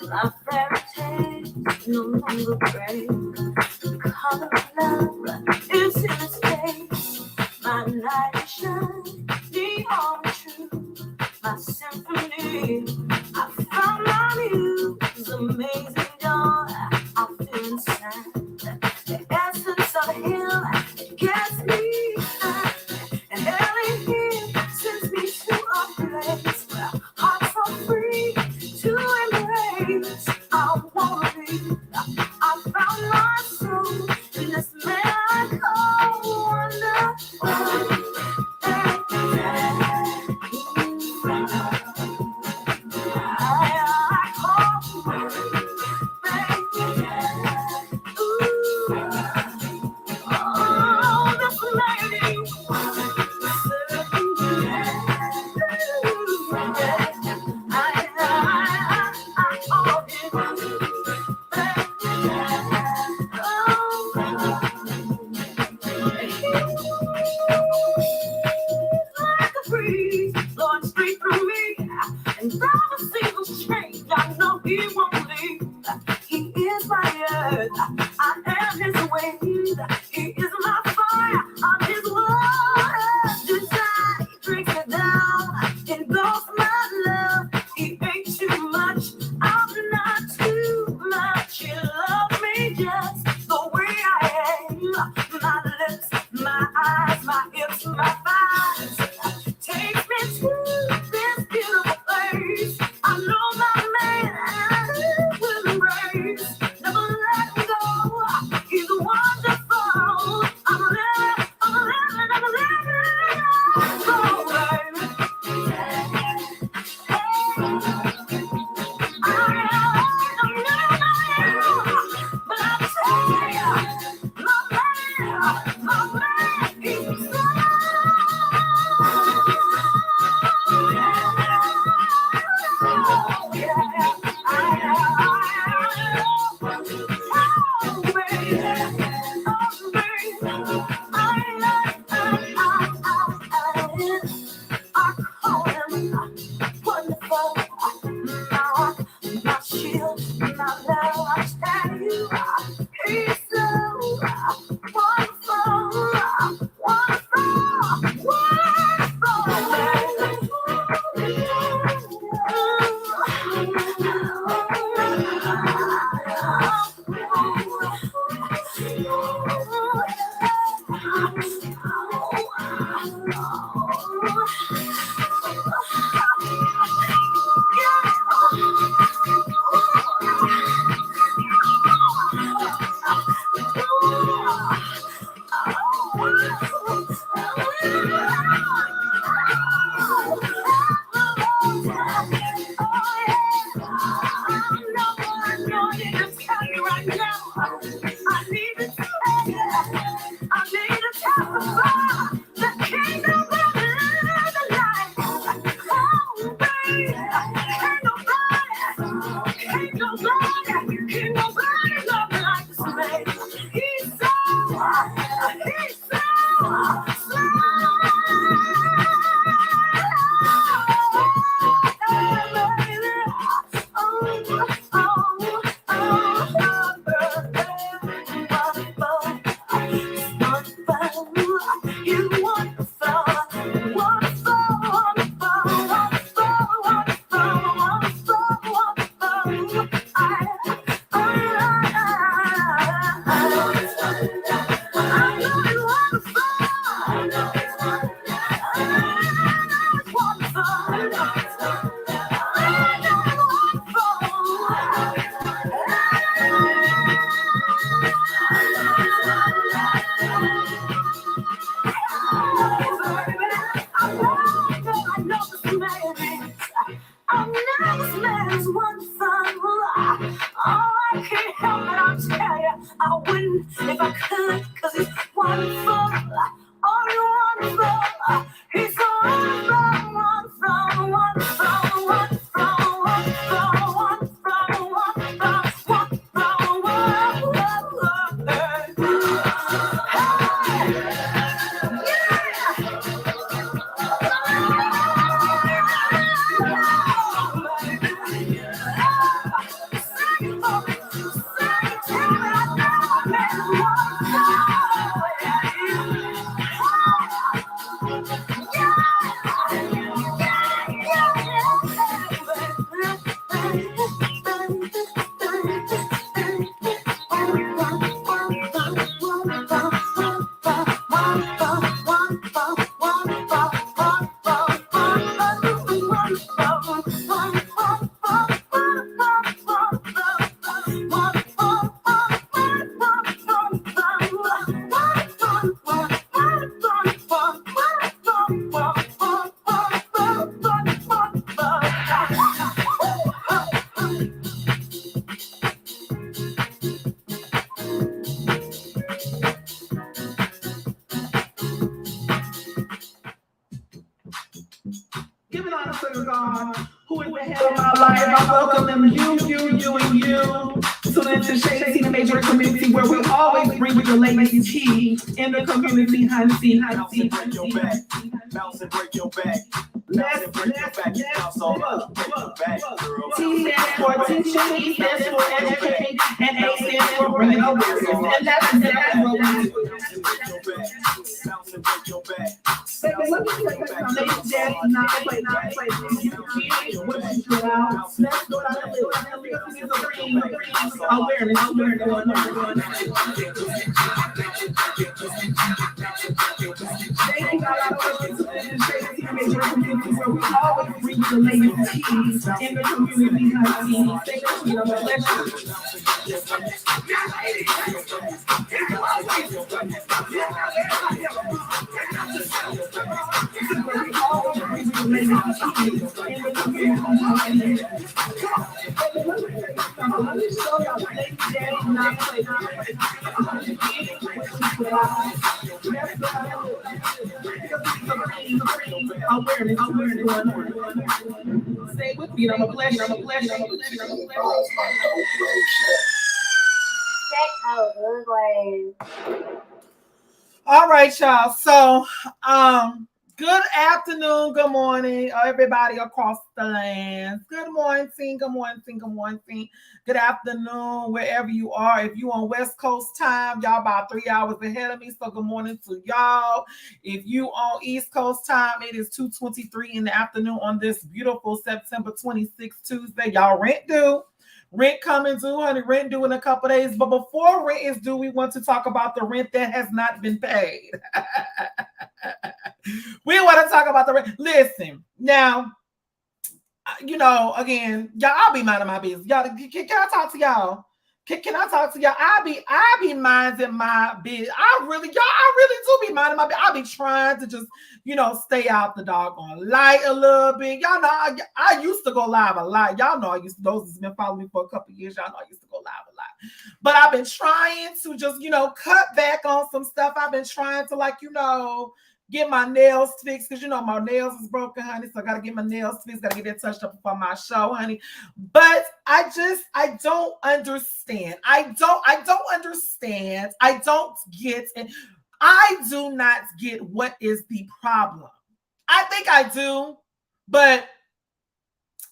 My fairy tales no longer break. The color of love is in its face. My night shine, neon true. My symphony, I found my muse. Amazing joy I feel inside. The essence of him, it gets me high. And early here sends me to a place where hearts are free to embrace. I wanna be. I found my soul in this magical wonderful. Like a breeze blowing straight through me, and without a single change, I know he won't leave. He is my earth, I am his wind. He is my fire, I'm his water. Desire, he drinks it down, engulfs my love. He ain't too much, I'm not too much. He loves me just the way I am. My lips, my eyes, my hips, my thighs. Take me to this beautiful place. I know my man will embrace. Never let him go. He's wonderful. I'm living, I'm living. Oh, baby. I'm new, but I tell you, my man, he's so. If I could, 'cause he's wonderful, oh, you're wonderful. He's so wonderful, wonderful, wonderful, wonderful, wonderful, wonderful, wonderful, wonderful, wonderful. Hey, yeah. Giving honor to God, who is the head of my life. I welcome them, you, and you. Tune into Shade Tea, the Majorette community, where we always bring you the latest tea in the community. Bounce and break your back. Bounce and break your back. Bounce and break your back. Bounce all up. Break your back, girl. T stands for teaching, E stands for educate, and A stands for bringing awareness. And that's what we do. Bounce and break your back. Baby, let me take that ladies dance not play. You can what you do out. Let's go down the list. Awareness. Thank you guys where we always bring the latest teas in the community. Thank you, Stay with me. I'm a pleasure. All right, y'all. So, good afternoon, good morning, everybody across the land. Good morning. Good afternoon, wherever you are. If you on West Coast time, y'all about 3 hours ahead of me. So good morning to y'all. If you on East Coast time, it is 2:23 in the afternoon on this beautiful September 26th Tuesday. Y'all rent due. Rent coming due, honey. Rent due in a couple days. But before rent is due, we want to talk about the rent that has not been paid. We want to talk about the rent. Listen, now, again, y'all, I'll be minding my business. Y'all, can I talk to y'all? Can I talk to y'all? I be minding my business. I really do be minding my business. I be trying to just, stay out the doggone light a little bit. Y'all know, I used to go live a lot. Y'all know those who's been following me for a couple of years, y'all know I used to go live a lot. But I've been trying to just, cut back on some stuff. I've been trying to, get my nails fixed because my nails is broken, honey. So I gotta get my nails fixed, gotta get that touched up for my show, honey. But I don't understand. I don't understand. I don't get it. I do not get what is the problem. I think I do, but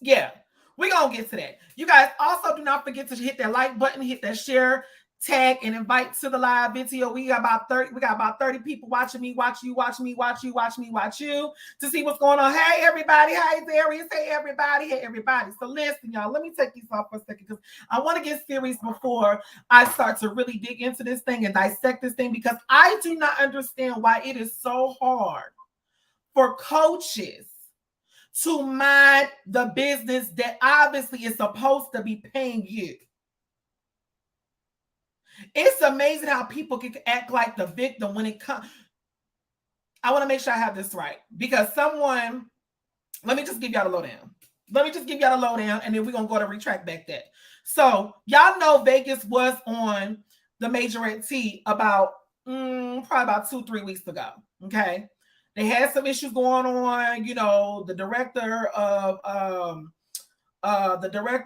yeah, we're gonna get to that. You guys also do not forget to hit that like button, hit that share, tag, and invite to the live video. We got about 30 people watching me, watch you to see what's going on. Hey everybody, hi Darius, hey everybody. So listen, y'all, let me take these off for a second because I want to get serious before I start to really dig into this thing and dissect this thing, because I do not understand why it is so hard for coaches to mind the business that obviously is supposed to be paying you. It's amazing how people can act like the victim when it comes. I want to make sure I have this right, because let me just give y'all the lowdown. And then we're going to go to retract back that. So y'all know Vegas was on the Majorette Tea about probably about 2-3 weeks ago. Okay. They had some issues going on. The director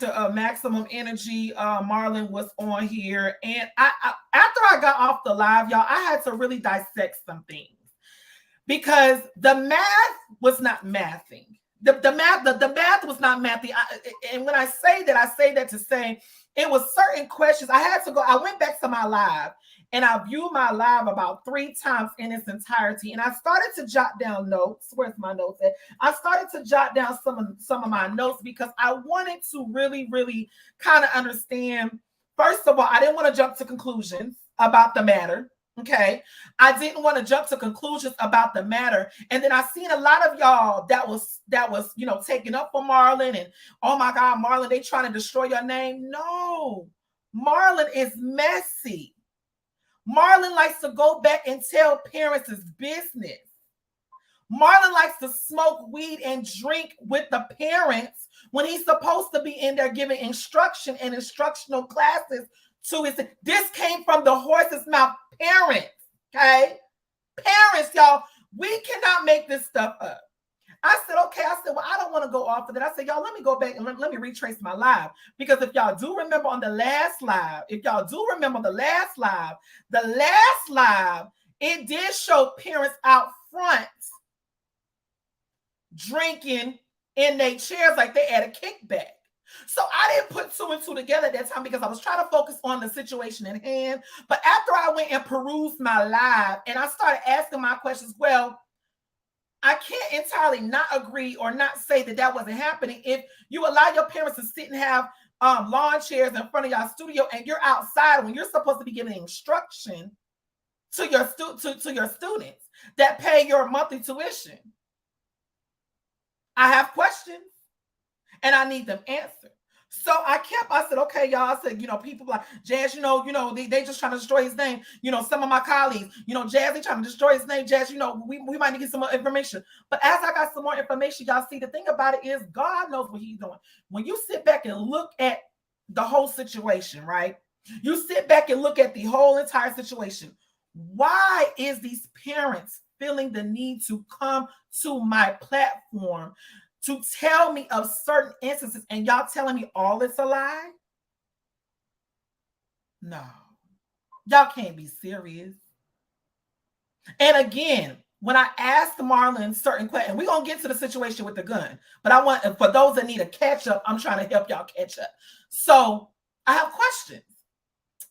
of Maximum Energy, Marlon, was on here. And I after I got off the live, y'all, I had to really dissect some things because the math was not mathing. The math was not mathy. And when I say that to say it was certain questions. I had to go. I went back to my live and I viewed my live about 3 times in its entirety. And I started to jot down notes. Where's my notes at? I started to jot down some of my notes because I wanted to really, really kind of understand. First of all, I didn't want to jump to conclusions about the matter. Okay. I didn't want to jump to conclusions about the matter. And then I seen a lot of y'all that was, taking up for Marlon and, oh my God, Marlon, they trying to destroy your name. No, Marlon is messy. Marlon likes to go back and tell parents his business. Marlon likes to smoke weed and drink with the parents when he's supposed to be in there giving instruction and instructional classes to his. This came from the horse's mouth. Parents, okay? Parents, y'all, we cannot make this stuff up. I said, okay. I said, well, I don't want to go off of that. I said, y'all, let me go back and let me retrace my live. Because if y'all do remember on the last live, it did show parents out front drinking in their chairs like they had a kickback. So I didn't put 2 and 2 together at that time because I was trying to focus on the situation at hand. But after I went and perused my live and I started asking my questions, well, I can't entirely not agree or not say that wasn't happening. If you allow your parents to sit and have lawn chairs in front of your studio and you're outside when you're supposed to be giving instruction to your students that pay your monthly tuition, I have questions and I need them answered. So I said, okay, y'all. I said, people like Jazz, they just trying to destroy his name. Some of my colleagues, Jazz, they trying to destroy his name. Jazz, we might need to get some more information. But as I got some more information, y'all see, the thing about it is God knows what he's doing. When you sit back and look at the whole situation, right? You sit back and look at the whole entire situation. Why is these parents feeling the need to come to my platform to tell me of certain instances and y'all telling me all it's a lie? No, y'all can't be serious. And again, when I asked Marlon certain questions, and we're going to get to the situation with the gun, but I want, for those that need a catch up, I'm trying to help y'all catch up. So I have questions.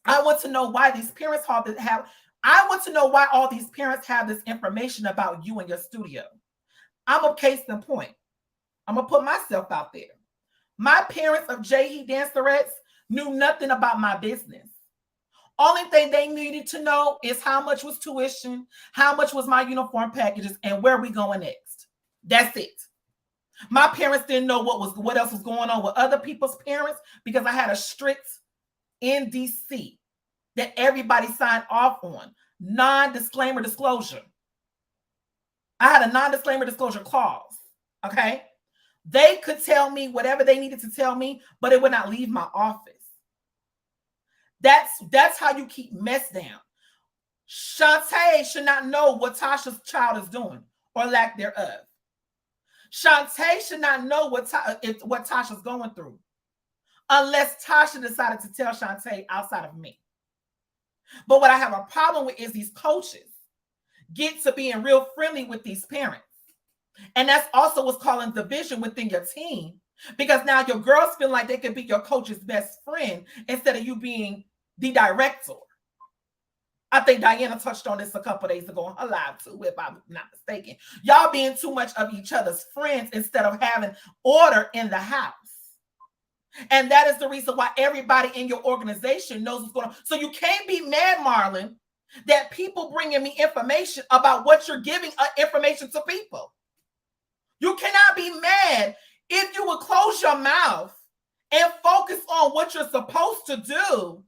I want to know why these parents I want to know why all these parents have this information about you and your studio. I'm a case in point. I'm going to put myself out there. My parents of J.E. Dancerettes knew nothing about my business. Only thing they needed to know is how much was tuition, how much was my uniform packages, and where we going next. That's it. My parents didn't know what else was going on with other people's parents because I had a strict NDC that everybody signed off on. Non-disclaimer disclosure. I had a non-disclaimer disclosure clause. Okay? They could tell me whatever they needed to tell me, but it would not leave my office. That's how you keep mess down. Shantae should not know what Tasha's child is doing or lack thereof. Shantae should not know what Tasha's going through unless Tasha decided to tell Shantae outside of me. But what I have a problem with is these coaches get to being real friendly with these parents. And that's also what's calling division within your team, because now your girls feel like they could be your coach's best friend instead of you being the director. I think Diana touched on this a couple days ago on her live too, if I'm not mistaken. Y'all being too much of each other's friends instead of having order in the house. And that is the reason why everybody in your organization knows what's going on. So you can't be mad, Marlon, that people bringing me information about what you're giving information to people. You cannot be mad if you would close your mouth and focus on what you're supposed to do.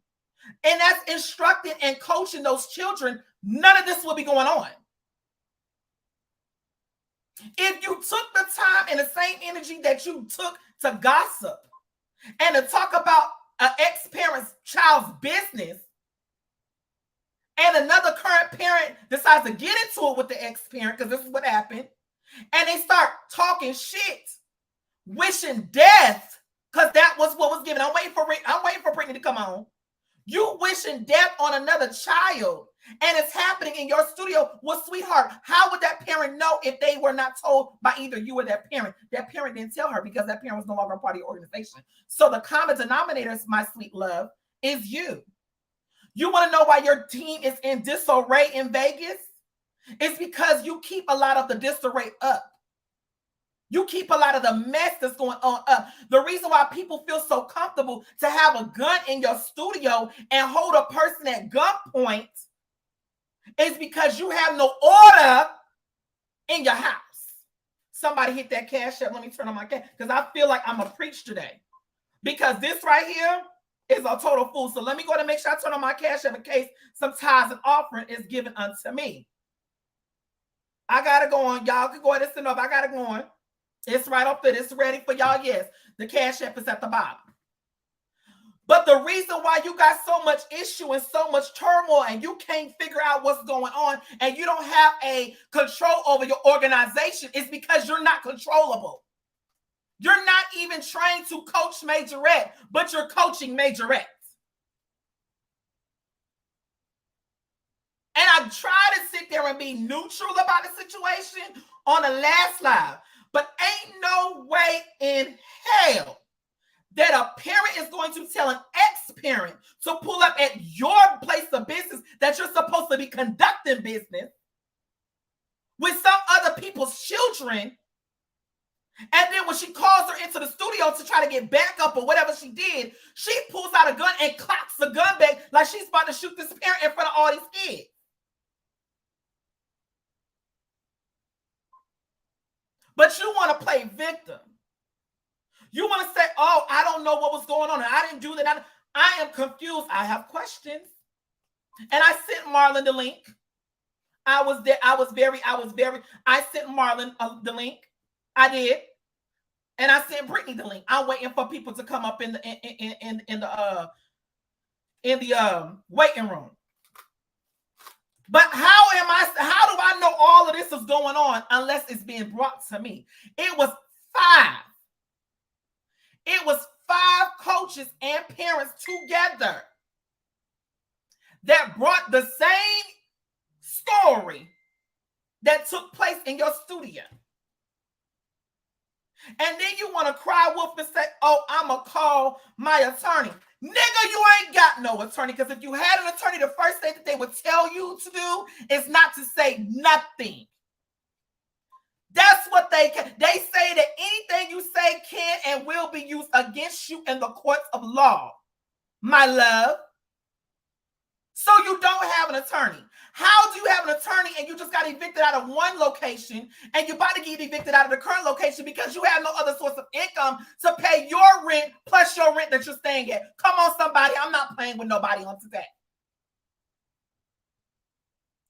And that's instructing and coaching those children. None of this will be going on. If you took the time and the same energy that you took to gossip and to talk about an ex-parent's child's business, and another current parent decides to get into it with the ex-parent, because this is what happened, and they start talking shit, wishing death, because that was what was given. I'm waiting for Brittany to come on. You wishing death on another child, and it's happening in your studio. Well, sweetheart, how would that parent know if they were not told by either you or that parent? That parent didn't tell her because that parent was no longer a part of your organization. So the common denominator, my sweet love, is you. You want to know why your team is in disarray in Vegas? It's because you keep a lot of the disarray up. You keep a lot of the mess that's going on up. The reason why people feel so comfortable to have a gun in your studio and hold a person at gunpoint is because you have no order in your house. Somebody hit that cash app. Let me turn on my cash because I feel like I'm a preach today. Because this right here is a total fool. So let me go ahead and make sure I turn on my cash app in case some tithes and offering is given unto me. I got to go on. Y'all can go ahead and send up. I got to go on. It's right up there. It's ready for y'all. Yes, the cash app is at the bottom. But the reason why you got so much issue and so much turmoil and you can't figure out what's going on and you don't have a control over your organization is because you're not controllable. You're not even trained to coach Majorette, but you're coaching Majorette. And I try to sit there and be neutral about the situation on the last live. But ain't no way in hell that a parent is going to tell an ex-parent to pull up at your place of business that you're supposed to be conducting business with some other people's children. And then when she calls her into the studio to try to get backup or whatever she did, she pulls out a gun and cocks the gun back like she's about to shoot this parent in front of all these kids. But you want to play victim. You want to say, oh, I don't know what was going on. I didn't do that. I am confused. I have questions. And I sent Marlon the link. I sent Marlon the link. I did. And I sent Brittany the link. I'm waiting for people to come up in the waiting room. But how do I know all of this is going on unless it's being brought to me? It was 5 coaches and parents together that brought the same story that took place in your studio. And then you want to cry wolf and say, oh, I'm going to call my attorney. Nigga, you ain't got no attorney, because if you had an attorney, the first thing that they would tell you to do is not to say nothing. That's what they can. They say that anything you say can and will be used against you in the courts of law, my love. So you don't have an attorney. How do you have an attorney and you just got evicted out of one location and you're about to get evicted out of the current location because you have no other source of income to pay your rent plus your rent that you're staying at? Come on, somebody. I'm not playing with nobody on today.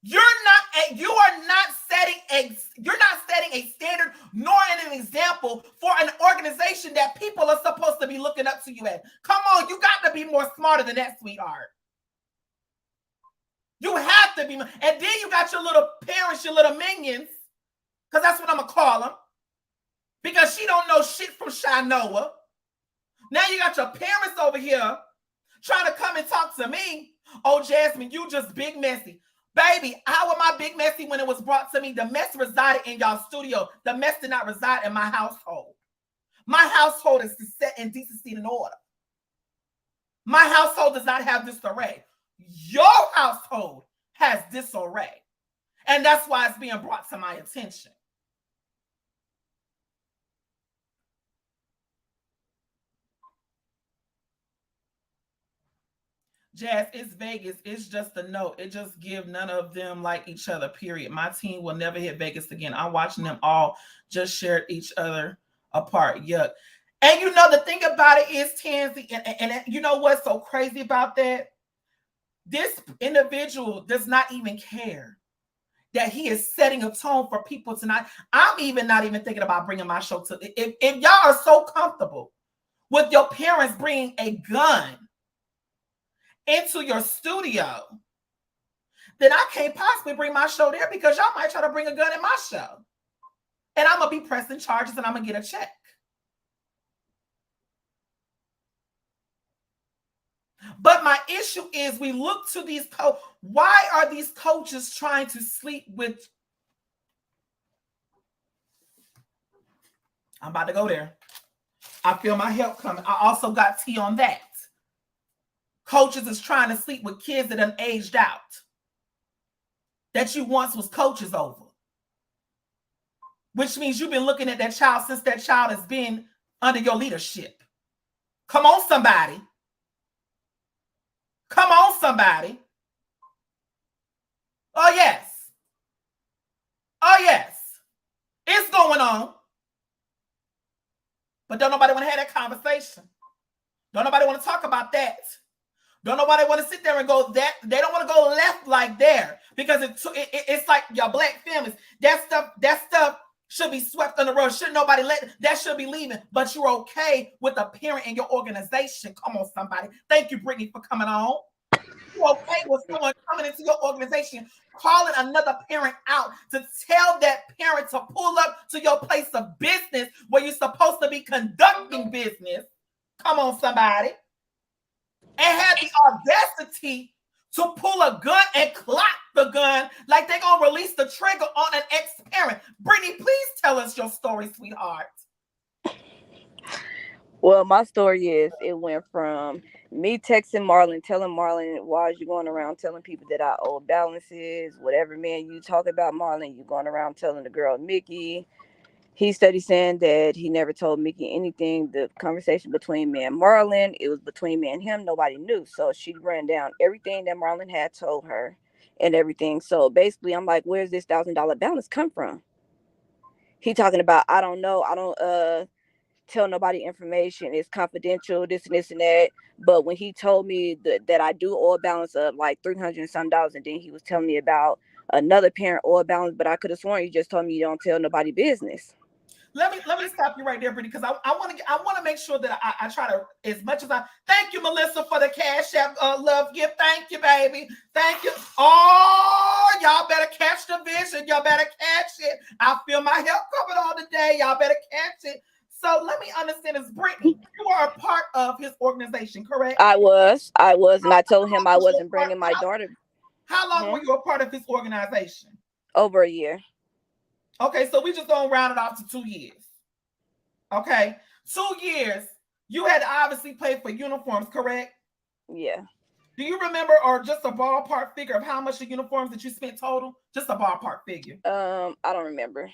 You're not setting a standard nor an example for an organization that people are supposed to be looking up to you at. Come on, you got to be more smarter than that, sweetheart. You have to be. And then you got your little parents, your little minions, because that's what I'm going to call them, because she don't know shit from Shinoa. Now you got your parents over here trying to come and talk to me. Oh, Jasmine, you just big messy. Baby, how am I big messy when it was brought to me? The mess resided in y'all studio. The mess did not reside in my household. My household is set in decency and order. My household does not have disarray. Your household has disarray. And that's why it's being brought to my attention. Jazz, it's Vegas. It's just a note. It just give none of them like each other, period. My team will never hit Vegas again. I'm watching them all just share each other apart. Yuck. And you know, the thing about it is, Tansy, and you know what's so crazy about that? This individual does not even care that he is setting a tone for people tonight. I'm even not even thinking about bringing my show to. If y'all are so comfortable with your parents bringing a gun into your studio, then I can't possibly bring my show there, because y'all might try to bring a gun in my show. And I'm going to be pressing charges and I'm going to get a check. But my issue is we look to these why are these coaches trying to sleep with? I'm about to go there. I feel my help coming. I also got tea on that. Coaches is trying to sleep with kids that done aged out, that you once was coaches over. Which means you've been looking at that child since that child has been under your leadership. Come on, somebody. Come on, somebody. Oh, yes. Oh, yes. It's going on. But don't nobody want to have that conversation. Don't nobody want to talk about that. Don't nobody want to sit there and go that. They don't want to go left like there because it's like your black families. That stuff should be swept on the road. Should nobody that should be leaving. But you're okay with a parent in your organization. Come on, somebody. Thank you, Brittany, for coming on. You're okay with someone coming into your organization, calling another parent out to tell that parent to pull up to your place of business where you're supposed to be conducting business. Come on, somebody. And have the audacity to pull a gun and clock the gun like they're going to release the trigger on an ex-parent. Brittany, please tell us your story, sweetheart. Well, my story is it went from me texting Marlon, telling Marlon, why is you going around telling people that I owe balances? Whatever man you talk about, Marlon, you going around telling the girl Mickey. He studied saying that he never told Mickey anything. The conversation between me and Marlon, it was between me and him. Nobody knew. So she ran down everything that Marlon had told her and everything. So basically, I'm like, where's this $1,000 balance come from? He talking about, I don't know. I don't tell nobody information. It's confidential, this and this and that. But when he told me that I do oil balance of like $300 and some dollars, and then he was telling me about another parent oil balance, but I could have sworn you just told me you don't tell nobody business. Let me stop you right there, Brittany, because I want to make sure that I try to, as much as I thank you, Melissa, for the Cash App love gift. Thank you, baby. Thank you. Oh, y'all better catch the vision. Y'all better catch it. I feel my help coming on today. Y'all better catch it. So let me understand this, Brittany. You are a part of his organization, correct? I was, and I told him I wasn't bringing my daughter. How long were you a part of his organization? Over a year. Okay, so we just gonna round it off to 2 years. Okay, 2 years. You had to obviously pay for uniforms, correct? Yeah. Do you remember, or just a ballpark figure of how much the uniforms that you spent total? Just a ballpark figure. I don't remember.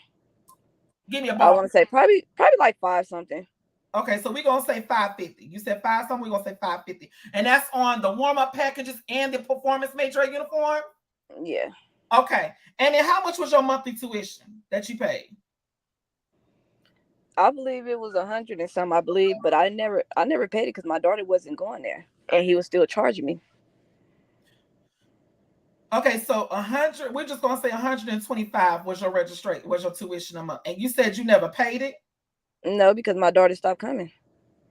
Give me a ballpark. I want to say probably like 5 something. Okay, so we're gonna say 550. You said 5 something, we're gonna say 550. And that's on the warm-up packages and the performance Majorette uniform? Yeah. Okay. And then how much was your monthly tuition that you paid? I believe it was 100 and some, I believe, but I never paid it because my daughter wasn't going there, and he was still charging me. Okay, so 100. We're just gonna say 125 was your registration, was your tuition a month, and you said you never paid it. No, because my daughter stopped coming.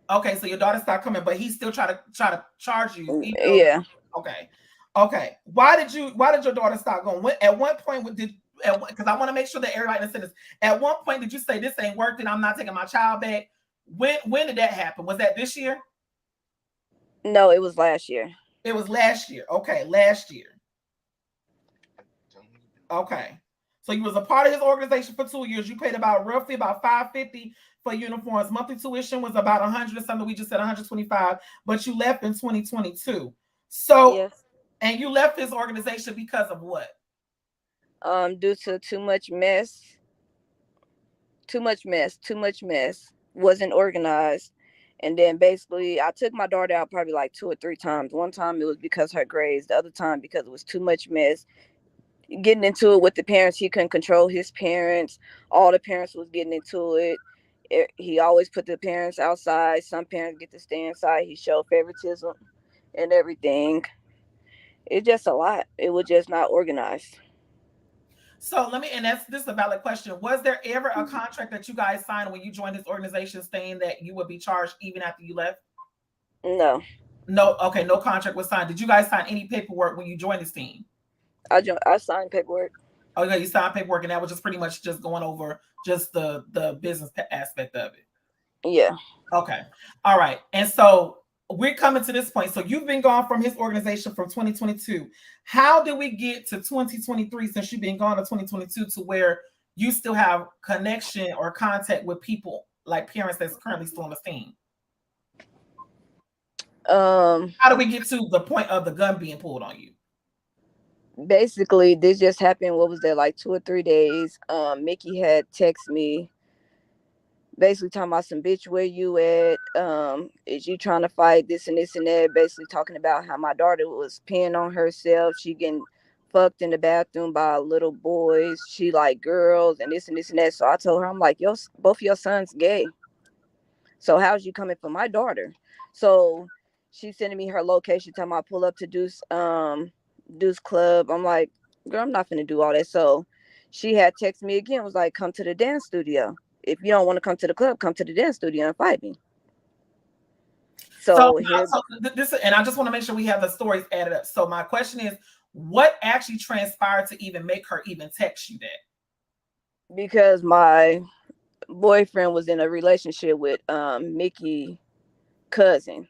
Okay, so your daughter stopped coming, but he still try to charge you. Yeah. Okay. Why did your daughter stop going? At one point, because I want to make sure that everybody understands this. At one point, did you say this ain't working? I'm not taking my child back. When did that happen? Was that this year? No, it was last year. It was last year. Okay, last year. Okay. So you was a part of his organization for 2 years. You paid roughly about $550 for uniforms. Monthly tuition was about 100 or something. We just said 125, but you left in 2022. So, yes. And you left his organization because of what? Due to too much mess. Too much mess. Wasn't organized. And then basically I took my daughter out probably like 2 or 3 times. One time it was because her grades, the other time because it was too much mess. Getting into it with the parents, he couldn't control his parents. All the parents was getting into it. He always put the parents outside. Some parents get to stay inside. He showed favoritism and everything. It's just a lot. It was just not organized. So this is a valid question. Was there ever a contract that you guys signed when you joined this organization saying that you would be charged even after you left? No. No. Okay. No contract was signed. Did you guys sign any paperwork when you joined this team? I signed paperwork. Okay, you signed paperwork, and that was just pretty much just going over just the business aspect of it. Yeah. Okay. All right. And so we're coming to this point. So you've been gone from his organization from 2022. How did we get to 2023 since you've been gone to 2022 to where you still have connection or contact with people like parents that's currently still on the scene? How do we get to the point of the gun being pulled on you? Basically, this just happened. What was that, like 2 or 3 days? Mickey had texted me, basically talking about some bitch, where you at? Is you trying to fight this and this and that? Basically talking about how my daughter was peeing on herself. She getting fucked in the bathroom by little boys. She like girls and this and that. So I told her, I'm like, yo, both of your sons gay. So how's you coming for my daughter? So she's sending me her location, telling me I pull up to Deuce Club. I'm like, girl, I'm not finna do all that. So she had texted me again, was like, come to the dance studio. If you don't want to come to the club, come to the dance studio and fight me. So, So here, this, and I just want to make sure we have the stories added up. So my question is, what actually transpired to even make her even text you that? because my boyfriend was in a relationship with Mickey cousin.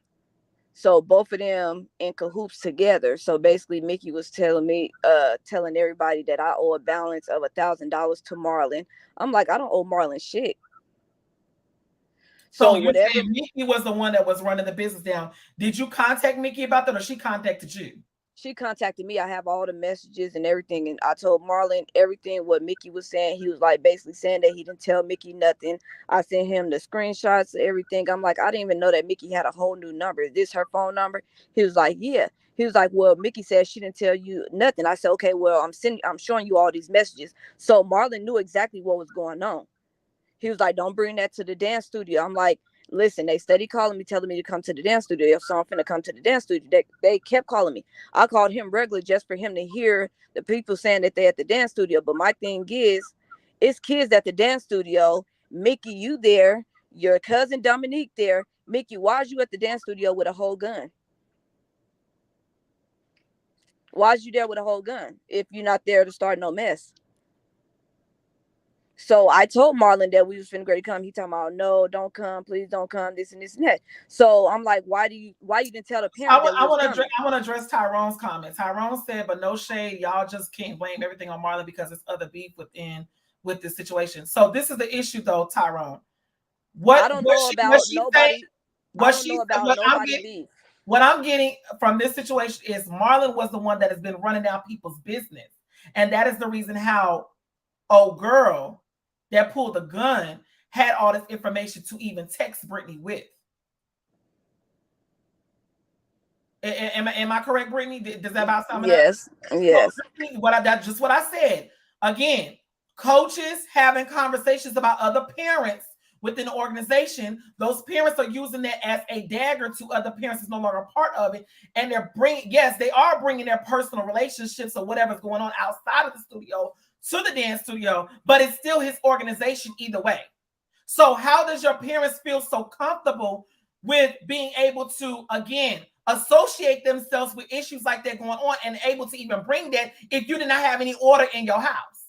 So both of them in cahoots together. So basically Mickey was telling everybody that I owe a balance of $1,000 to Marlon. I'm like, I don't owe Marlon shit. So So you're whatever. saying Mickey was the one that was running the business down. Did you contact Mickey about that, or she contacted you? She contacted me. I have all the messages and everything, and I told Marlon everything what Mickey was saying. He was like basically saying that he didn't tell Mickey nothing. I sent him the screenshots of everything. I'm like, I didn't even know that Mickey had a whole new number. Is this her phone number? He was like, yeah. He was like, well, Mickey said she didn't tell you nothing. I said, okay, well, I'm showing you all these messages. So Marlon knew exactly what was going on. He was like, don't bring that to the dance studio. I'm like, listen, they steady calling me, telling me to come to the dance studio. So I'm finna come to the dance studio. They kept calling me. I called him regularly just for him to hear the people saying that they at the dance studio. But my thing is, it's kids at the dance studio. Mickey, you there. Your cousin Dominique there. Mickey, why is you at the dance studio with a whole gun? Why is you there with a whole gun if you're not there to start no mess? So I told Marlon that we was finna ready to come. He talking about, no, don't come, please don't come, this and that. So I'm like, why you didn't tell the parents that we was coming? I want to address Tyrone's comment. Tyrone said, but no shade, y'all just can't blame everything on Marlon because it's other beef with this situation. So this is the issue though, Tyrone. I don't know What about she saying? nobody. I What don't she know said? about nobody beef. What I'm getting from this situation is Marlon was the one that has been running down people's business, and that is the reason how old girl that pulled the gun had all this information to even text Brittany with. Am I correct, Brittany? Does that about sum it up? Yes, So yes, that's just what I said. Again, coaches having conversations about other parents within the organization. Those parents are using that as a dagger to other parents that's no longer a part of it, and they are bringing their personal relationships or whatever's going on outside of the studio to the dance studio, but it's still his organization either way. So how does your parents feel so comfortable with being able to, again, associate themselves with issues like that going on and able to even bring that if you did not have any order in your house?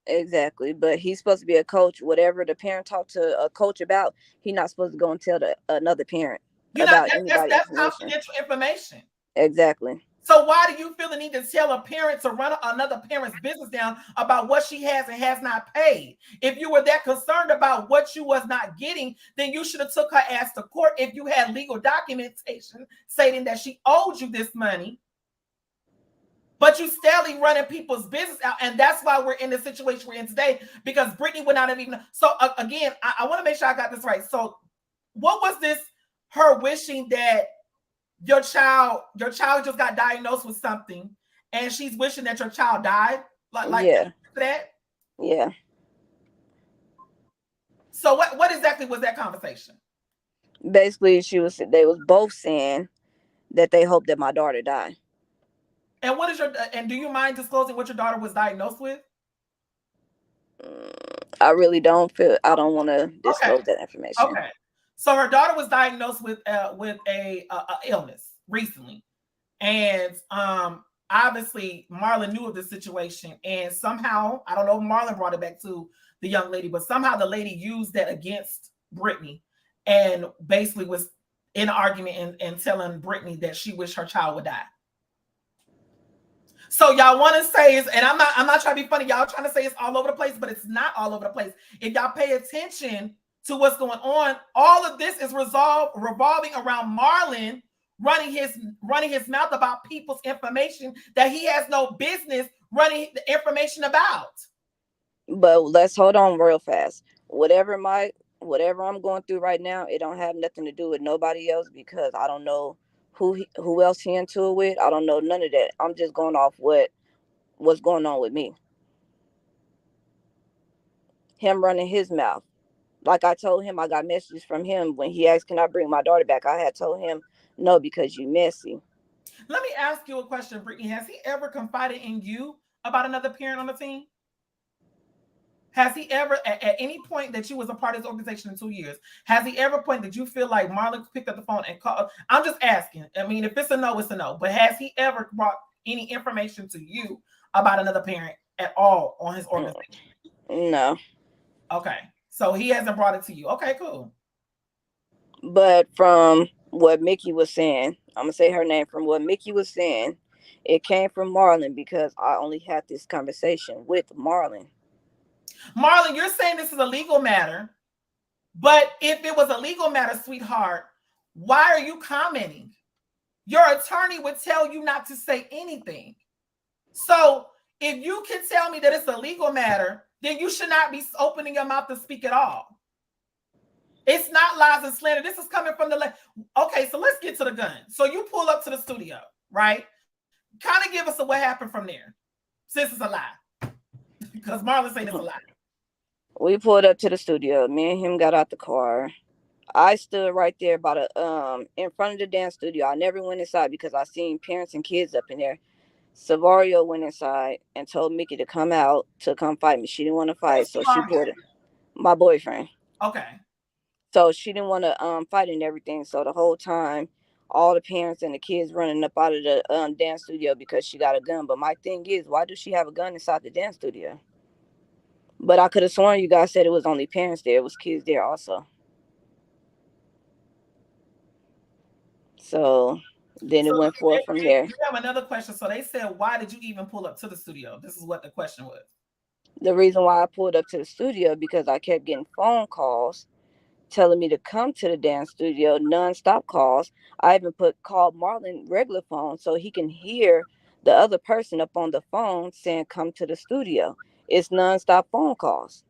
exactly. But he's supposed to be a coach. Whatever the parent talked to a coach about, he's not supposed to go and tell another parent You're not about anybody that's information. confidential information. Exactly. So why do you feel the need to tell a parent to run another parent's business down about what she has and has not paid? If you were that concerned about what you was not getting, then you should have took her ass to court if you had legal documentation stating that she owed you this money. But you steadily running people's business out, and that's why we're in the situation we're in today, because Brittany would not have even. So again, I want to make sure I got this right. So what was this, her wishing that your child just got diagnosed with something and she's wishing that your child died, like Yeah. that? Yeah. So what exactly was that conversation? Basically, they was both saying that they hope that my daughter die. And what is your and do you mind disclosing what your daughter was diagnosed with? I really don't feel, I don't want to Okay. disclose that information. Okay. So her daughter was diagnosed with a illness recently, and obviously Marlon knew of the situation, and somehow, I don't know if Marlon brought it back to the young lady, but somehow the lady used that against Brittany, and basically was in an argument and telling Brittany that she wished her child would die. So y'all want to say is, and I'm not trying to be funny. Y'all trying to say it's all over the place, but it's not all over the place. If y'all pay attention to what's going on, all of this is revolving around Marlon running his mouth about people's information that he has no business running the information about. But let's hold on real fast. Whatever I'm going through right now, it don't have nothing to do with nobody else because I don't know who else he into it with. I don't know none of that. I'm just going off what's going on with me. Him running his mouth. Like I told him, I got messages from him when he asked, "Can I bring my daughter back?" I had told him no because you messy. Let me ask you a question, Brittany. Has he ever confided in you about another parent on the team? Has he ever, at any point that you was a part of his organization in 2 years, has he ever point that you feel like Marlon picked up the phone and called? I'm just asking. I mean, if it's a no, it's a no. But has he ever brought any information to you about another parent at all on his organization? No. Okay. So he hasn't brought it to you. Okay, cool. But from what Mickey was saying, I'm gonna say her name. From what Mickey was saying, it came from Marlon because I only had this conversation with Marlon. Marlon, you're saying this is a legal matter, but if it was a legal matter, sweetheart, why are you commenting? Your attorney would tell you not to say anything. So if you can tell me that it's a legal matter, then you should not be opening your mouth to speak at all. It's not lies and slander. This is coming from the okay. So let's get to the gun. So you pull up to the studio, right? Kind of give us what happened from there, since it's a lie, because Marlon saying it's a lie. We pulled up to the studio. Me and him got out the car. I stood right there by the in front of the dance studio. I never went inside because I seen parents and kids up in there. Savario went inside and told Mickey to come out to come fight me. She didn't want to fight, so she pulled it. My boyfriend. Okay. So she didn't want to fight and everything. So the whole time, all the parents and the kids running up out of the dance studio because she got a gun. But my thing is, why does she have a gun inside the dance studio? But I could have sworn you guys said it was only parents there. It was kids there also. So then it So went forth from there. we have another question. So they said, why did you even pull up to the studio? This is what the question was. The reason why I pulled up to the studio because I kept getting phone calls telling me to come to the dance studio, nonstop calls. I even called Marlon regular phone so he can hear the other person up on the phone saying come to the studio. It's nonstop phone calls.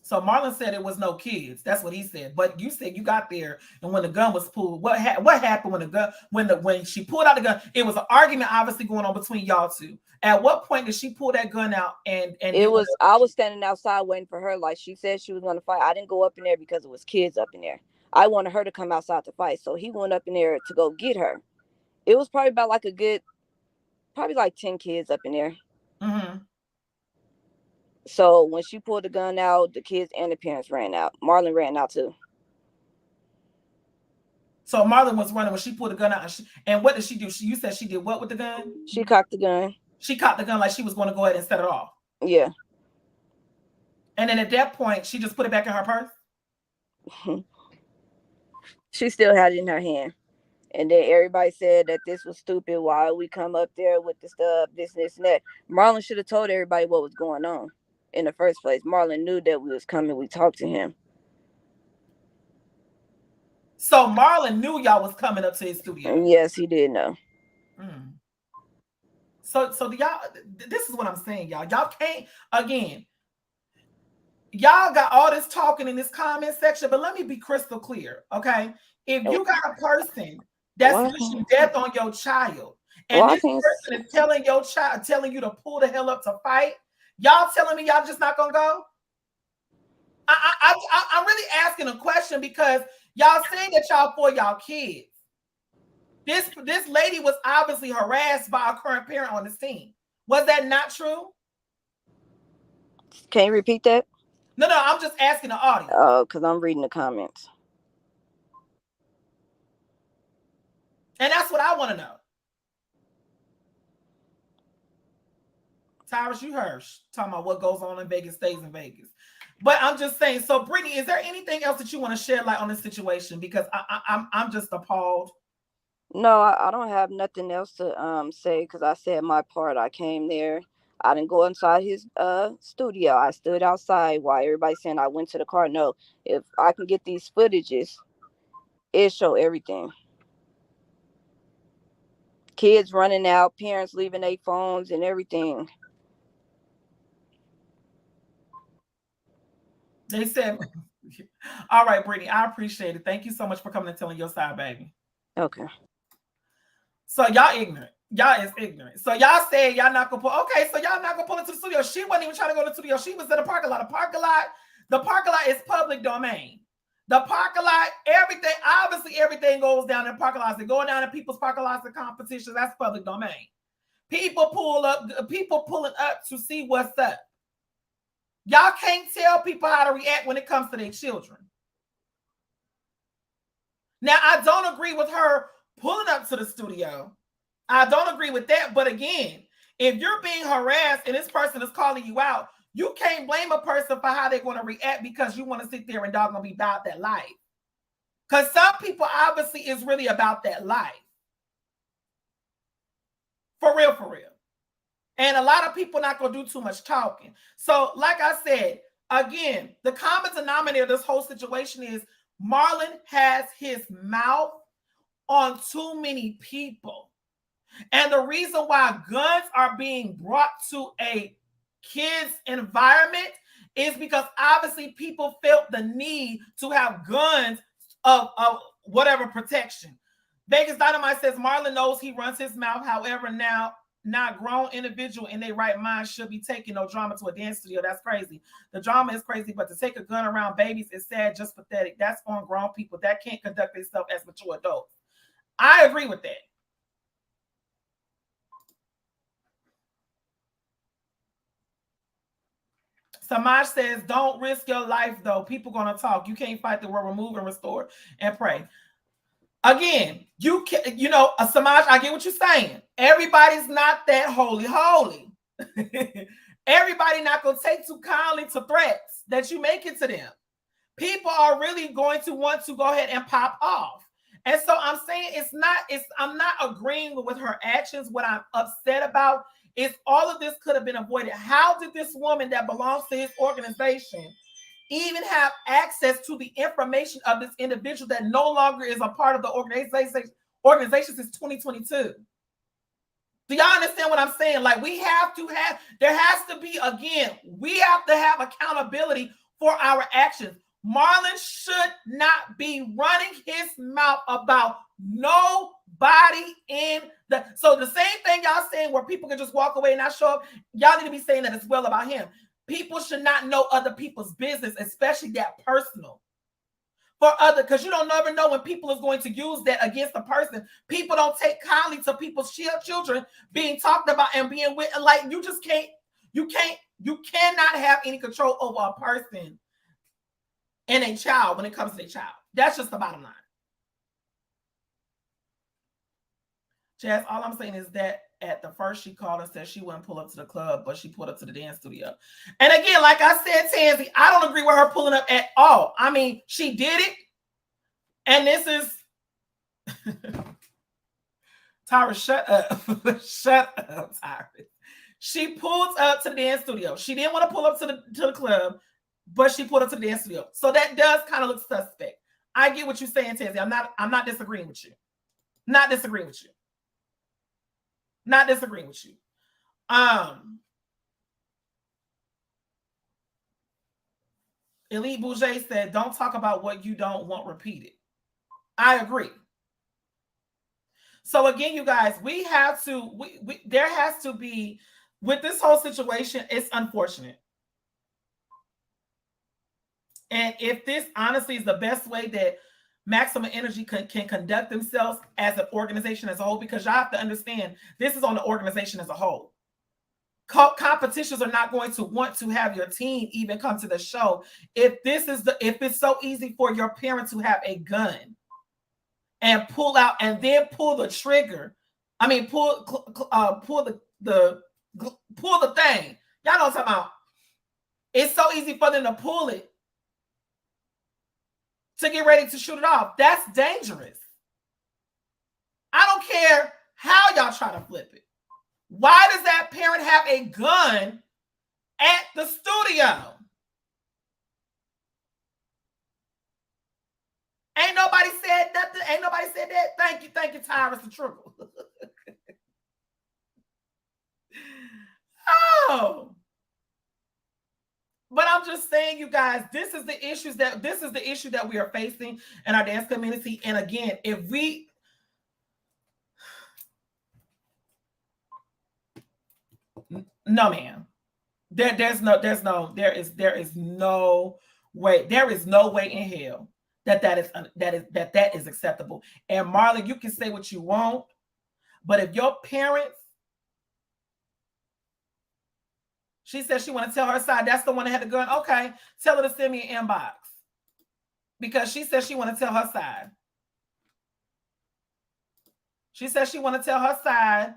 So Marlon said it was no kids. That's what he said. But you said you got there, and when the gun was pulled, what happened when the gun when she pulled out the gun? It was an argument obviously going on between y'all two. At what point did she pull that gun out and It was I was standing outside waiting for her like she said she was going to fight. I didn't go up in there because it was kids up in there. I wanted her to come outside to fight, so he went up in there to go get her. It was probably about like a good probably like 10 kids up in there. Mm-hmm. So when she pulled the gun out, the kids and the parents ran out. Marlon ran out too. So Marlon was running when she pulled the gun out. And what did she do? You said she did what with the gun? She cocked the gun. She cocked the gun like she was going to go ahead and set it off. Yeah. And then at that point, she just put it back in her purse? She still had it in her hand. And then everybody said that this was stupid. Why we come up there with the stuff, this, and that. Marlon should have told everybody what was going on in the first place. Marlon knew that we was coming. We talked to him. So Marlon knew y'all was coming up to his studio. Yes, he did know. So y'all, this is what I'm saying, y'all. Y'all can't, again, y'all got all this talking in this comment section, but let me be crystal clear, okay? If you got a person that's wishing death on your child, and this person is telling your child, telling you to pull the hell up to fight, y'all telling me y'all just not gonna go? I'm really asking a question because y'all saying that y'all for y'all kids. This lady was obviously harassed by a current parent on the scene. Was that not true? Can you repeat that? No, I'm just asking the audience. Oh, because I'm reading the comments. And that's what I want to know. Tyrus, you heard talking about what goes on in Vegas stays in Vegas. But I'm just saying. So, Brittany, is there anything else that you want to shed light on this situation? Because I'm just appalled. No, I don't have nothing else to say because I said my part. I came there. I didn't go inside his studio. I stood outside while everybody saying I went to the car. No, if I can get these footages, it show everything. Kids running out, parents leaving their phones and everything. They said, all right, Brittany, I appreciate it. Thank you so much for coming and telling your side, baby. Okay. So y'all ignorant. Y'all is ignorant. So y'all said y'all not gonna pull. Okay, so y'all not gonna pull into the studio. She wasn't even trying to go to the studio. She was in the parking lot. The parking lot is public domain. The parking lot, everything, obviously everything goes down in parking lots. They go down in people's parking lots and competitions. That's public domain. People pulling up to see what's up. Y'all can't tell people how to react when it comes to their children. Now, I don't agree with her pulling up to the studio. I don't agree with that. But again, if you're being harassed and this person is calling you out, you can't blame a person for how they're going to react because you want to sit there and doggone be about that life. Because some people obviously is really about that life. For real, for real. And a lot of people not going to do too much talking. So, like I said, again, the common denominator of this whole situation is Marlon has his mouth on too many people. And the reason why guns are being brought to a kid's environment is because obviously people felt the need to have guns of whatever protection. Vegas Dynamite says Marlon knows he runs his mouth. However, now not grown individual in their right mind should be taking no drama to a dance studio. That's crazy. The drama is crazy, but to take a gun around babies is sad, just pathetic. That's on grown people that can't conduct themselves as mature adults. I agree with that. Samaj says, don't risk your life, though. People going to talk. You can't fight the word, remove and restore and pray. Again, Samaj, I get what you're saying. Everybody's not that holy. Everybody not going to take too kindly to threats that you make it to them. People are really going to want to go ahead and pop off. And so I'm saying I'm not agreeing with her actions. What I'm upset about is all of this could have been avoided. How did this woman that belongs to his organization even have access to the information of this individual that no longer is a part of the organization since 2022? Do y'all understand what I'm saying? Like, there has to be, again, we have to have accountability for our actions. Marlon should not be running his mouth about nobody so the same thing y'all saying where people can just walk away and not show up, y'all need to be saying that as well about him. People should not know other people's business, especially that personal. Because you don't never know when people is going to use that against a person. People don't take kindly to people's children being talked about and being with, like, you cannot have any control over a person and a child when it comes to a child. That's just the bottom line. Jazz, all I'm saying is that at the first she called and said she wouldn't pull up to the club, but she pulled up to the dance studio. And again, like I said, Tansy, I don't agree with her pulling up at all. I mean, she did it. And this is Tyra, shut up. Shut up, Tyra. She pulled up to the dance studio. She didn't want to pull up to the club, but she pulled up to the dance studio. So that does kind of look suspect. I get what you're saying, Tansy. I'm not disagreeing with you. Not disagreeing with you. Not disagreeing with you. Elite Bouger said, don't talk about what you don't want repeated. I agree. So again, you guys, there has to be, with this whole situation, it's unfortunate. And if this honestly is the best way that Maximum Energy can conduct themselves as an organization as a whole, because you have to understand, this is on the organization as a whole. Competitions are not going to want to have your team even come to the show if it's so easy for your parents to have a gun and pull out and then pull the trigger. I mean, pull the thing. Y'all know what I'm talking about. It's so easy for them to pull it to get ready to shoot it off. That's dangerous. I don't care how y'all try to flip it. Why does that parent have a gun at the studio? Ain't nobody said nothing. Ain't nobody said that. Thank you, Tyrus the Triple. Oh. But I'm just saying, you guys, this is the issue that we are facing in our dance community. And again, if we no, ma'am. There is no way. There is no way in hell that is acceptable. And Marlon, you can say what you want, but if your parents, she said she want to tell her side, that's the one that had the gun. Okay, tell her to send me an inbox because she said she want to tell her side. She said she want to tell her side,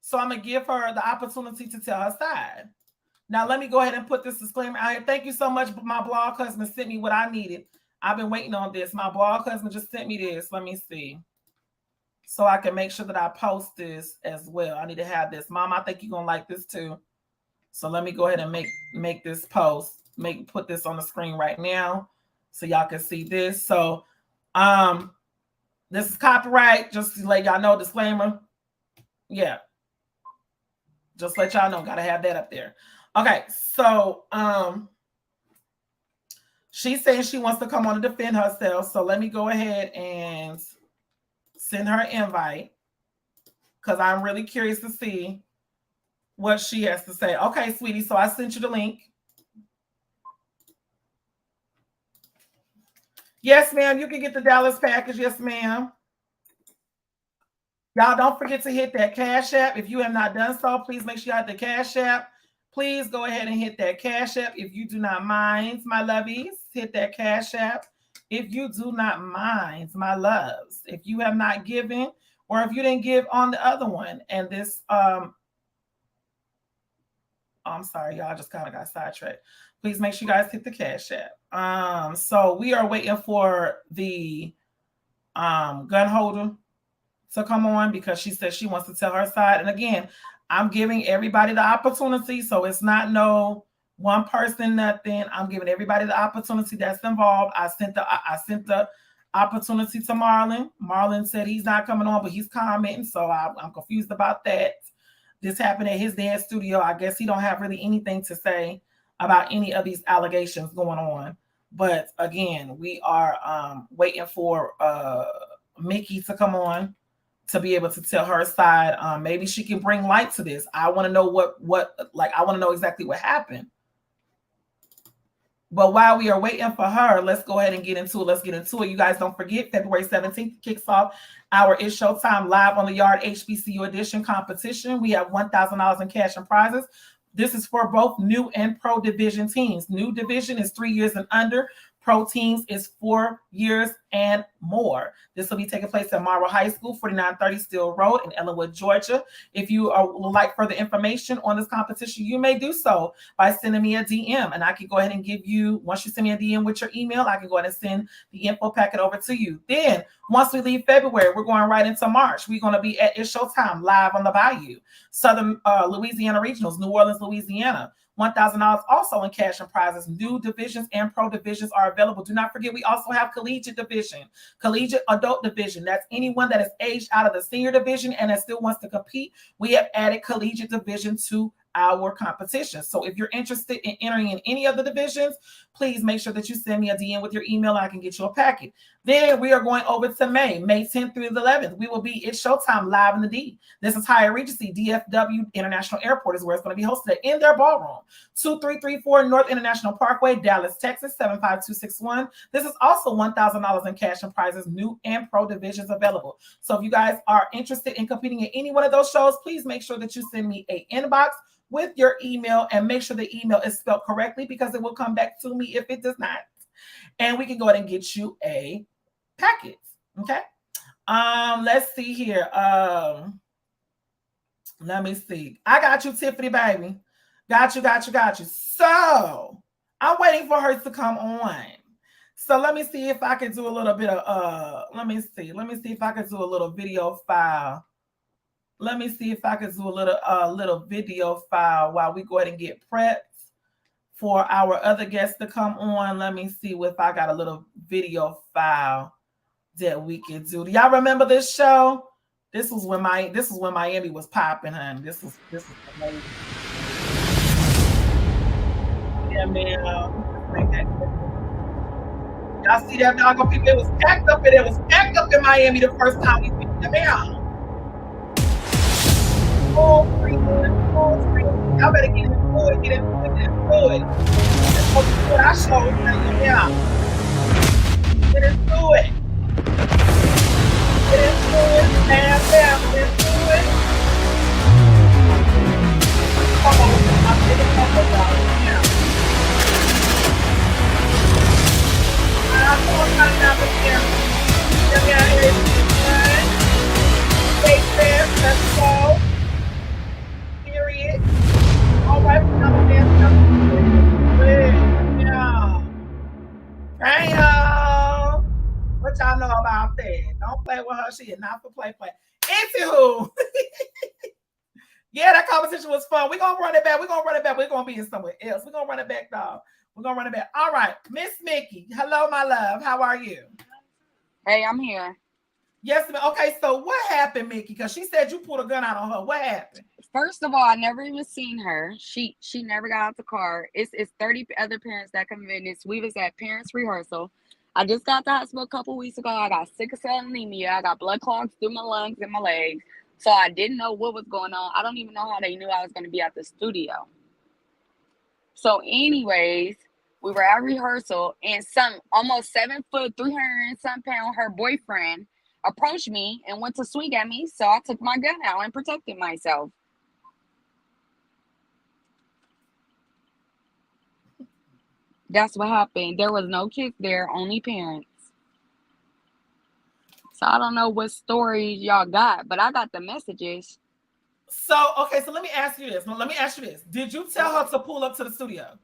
so I'm gonna give her the opportunity to tell her side. Now, let me go ahead and put this disclaimer out here. Thank you so much. My blog husband sent me what I needed. I've been waiting on this. My blog husband just sent me this. Let me see. So I can make sure that I post this as well. I need to have this. Mom, I think you're going to like this too. So let me go ahead and make this post. Put this on the screen right now so y'all can see this. So this is copyright. Just to let y'all know, disclaimer. Yeah. Just let y'all know. Got to have that up there. Okay, so she's saying she wants to come on and defend herself. So let me go ahead and send her an invite because I'm really curious to see what she has to say. Okay, sweetie, so I sent you the link. Yes, ma'am, you can get the Dallas package. Yes, ma'am. Y'all don't forget to hit that Cash App. If you have not done so, please make sure you hit the Cash App. Please go ahead and hit that Cash App. If you do not mind, my lovies, hit that Cash App. If you do not mind, my loves, if you have not given or if you didn't give on the other one and this, I'm sorry, y'all just kind of got sidetracked. Please make sure you guys hit the Cash App. So we are waiting for the gun holder to come on because she said she wants to tell her side. And again, I'm giving everybody the opportunity. So it's not no one person, nothing. I'm giving everybody the opportunity that's involved. I sent the opportunity to Marlon. Marlon said he's not coming on, but he's commenting. So I'm confused about that. This happened at his dance studio. I guess he don't have really anything to say about any of these allegations going on. But again, we are waiting for Mickey to come on to be able to tell her side. Maybe she can bring light to this. I want to know what I want to know exactly what happened. But while we are waiting for her, let's go ahead and get into it. Let's get into it. You guys don't forget, February 17th kicks off our It's Showtime Live on the Yard HBCU edition competition. We have $1,000 in cash and prizes. This is for both new and pro division teams. New division is 3 years and under. Pro teams is 4 years and more. This will be taking place at Monroe High School, 4930 Steele Road in Ellenwood, Georgia. If you would like further information on this competition, you may do so by sending me a DM. And I can go ahead and give you, once you send me a DM with your email, I can go ahead and send the info packet over to you. Then, once we leave February, we're going right into March. We're going to be at It's Showtime live on the Bayou. Southern Louisiana Regionals, New Orleans, Louisiana. $1,000 also in cash and prizes. New divisions and pro divisions are available. Do not forget, we also have collegiate division, collegiate adult division. That's anyone that is aged out of the senior division and that still wants to compete. We have added collegiate division to our competition. So if you're interested in entering in any of the divisions, please make sure that you send me a DM with your email and I can get you a packet. Then we are going over to May 10th through the 11th. We will be It's Showtime live in the D. This is Hyatt Regency, DFW International Airport is where it's going to be hosted in their ballroom. 2334 North International Parkway, Dallas, Texas, 75261. This is also $1,000 in cash and prizes, new and pro divisions available. So if you guys are interested in competing at any one of those shows, please make sure that you send me an inbox with your email and make sure the email is spelled correctly because it will come back to me if it does not. And we can go ahead and get you a packet. Okay. Let's see here. Let me see. I got you, Tiffany, baby. Got you. So I'm waiting for her to come on. So let me see if I can do a little bit of let me see. Let me see if I can do a little video file. Let me see if I can do a little video file while we go ahead and get prepped for our other guests to come on. Let me see if I got a little video file that we can do. Do y'all remember this show? This was when Miami was popping, honey. This is amazing. Yeah, man. Y'all see that doggone people? It was packed up and it was packed up in Miami the first time we picked them out. Full screen. Y'all better get into it, get into it, get into it. That's what I showed you. Yeah. Get into it. Get into it. Bam, bam. Get into it. Come on. I'm getting a couple of yeah. Come on, come down the here. Come down here. Stay there. Let's go. Period. All right, come down. Yeah. Damn. What y'all know about that? Don't play with her. She is not for play. Anywho. Yeah, that competition was fun. We're going to run it back. We're going to be in somewhere else. We're going to run it back, dog. We're going to run it back. All right. Miss Mickey. Hello, my love. How are you? Hey, I'm here. Yes, ma'am. Okay, so what happened, Mickey? Because she said you pulled a gun out on her. What happened? First of all, I never even seen her. She never got out the car. It's 30 other parents that come in. We was at parents' rehearsal. I just got to the hospital a couple weeks ago. I got sickle cell anemia. I got blood clots through my lungs and my legs. So I didn't know what was going on. I don't even know how they knew I was going to be at the studio. So anyways, we were at rehearsal and some almost 7 foot, 300 and some pound, her boyfriend approached me and went to swing at me. So I took my gun out and protected myself. That's what happened. There was no kids there, only parents. So I don't know what stories y'all got, but I got the messages. So, okay, so let me ask you this. Did you tell her to pull up to the studio?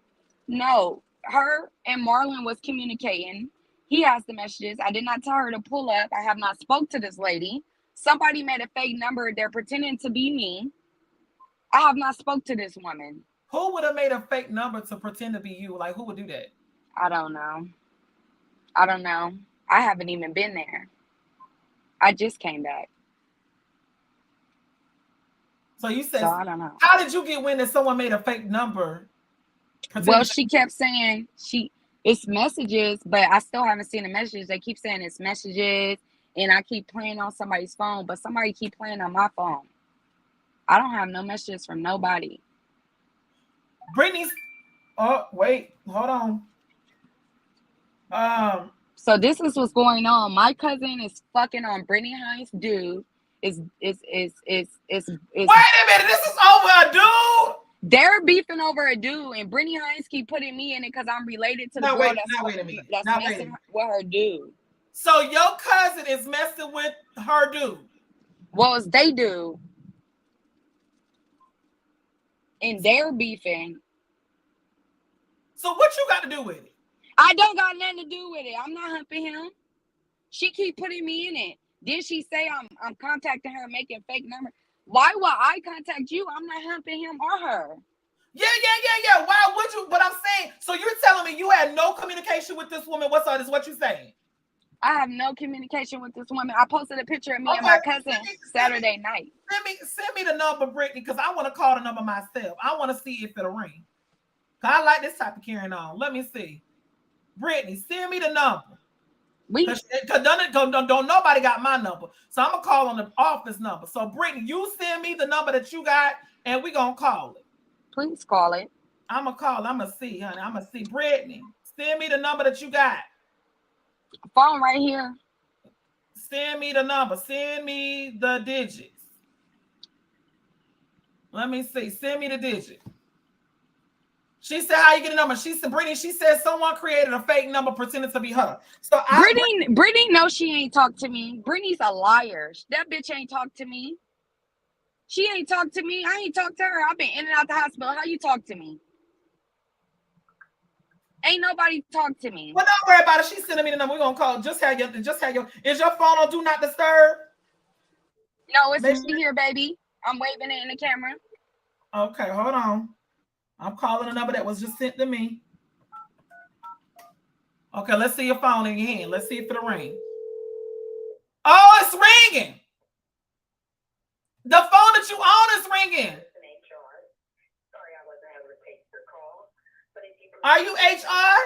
No, her and Marlon was communicating. He has the messages. I did not tell her to pull up. I have not spoke to this lady. Somebody made a fake number. They're pretending to be me. I have not spoke to this woman. Who would have made a fake number to pretend to be you? Like, who would do that? I don't know. I haven't even been there. I just came back. So you said, so I don't know. How did you get wind that someone made a fake number? Well, she kept saying it's messages, but I still haven't seen the messages. They keep saying it's messages, and I keep playing on somebody's phone, but somebody keep playing on my phone. I don't have no messages from nobody. Brittany's. Oh, wait, hold on. So this is what's going on. My cousin is fucking on Brittany Hines' dude. Wait a minute, this is over a dude. They're beefing over a dude, and Brittany Hines keep putting me in it because I'm related to the girl that's messing with her dude. So your cousin is messing with her dude. Well, it's they do. And they're beefing. So what you got to do with it? I don't got nothing to do with it. I'm not humping him. She keep putting me in it. Then she say I'm contacting her, making fake numbers. Why would I contact you? I'm not humping him or her. Yeah. Why would you? But I'm saying, so you're telling me you had no communication with this woman whatsoever? Is what you're saying? I have no communication with this woman. I posted a picture of me and my cousin Saturday night. Send me the number, Brittany, because I want to call the number myself. I want to see if it'll ring. Cause I like this type of carrying on. Let me see. Brittany, send me the number. Because don't nobody got my number. So I'm going to call on the office number. So, Brittany, you send me the number that you got, and we're going to call it. Please call it. I'm going to call. I'm going to see, honey. I'm going to see. Brittany, send me the number that you got. Phone right here. Send me the number. Send me the digits. Let me see. Send me the digit. She said, how you get a number? She said, Brittany, she said someone created a fake number pretending to be her. So Brittany knows she ain't talked to me. Brittany's a liar. That bitch ain't talked to me. She ain't talked to me. I ain't talked to her. I've been in and out the hospital. How you talk to me? Ain't nobody talk to me. Well, don't worry about it. She's sending me the number. We're gonna call. Just have your. Is your phone on do not disturb? No, it's Make me sure. here, baby. I'm waving it in the camera. Okay, hold on. I'm calling a number that was just sent to me. Okay, let's see your phone in your hand. Let's see if it'll ring. Oh, it's ringing. The phone that you own is ringing. Are you HR?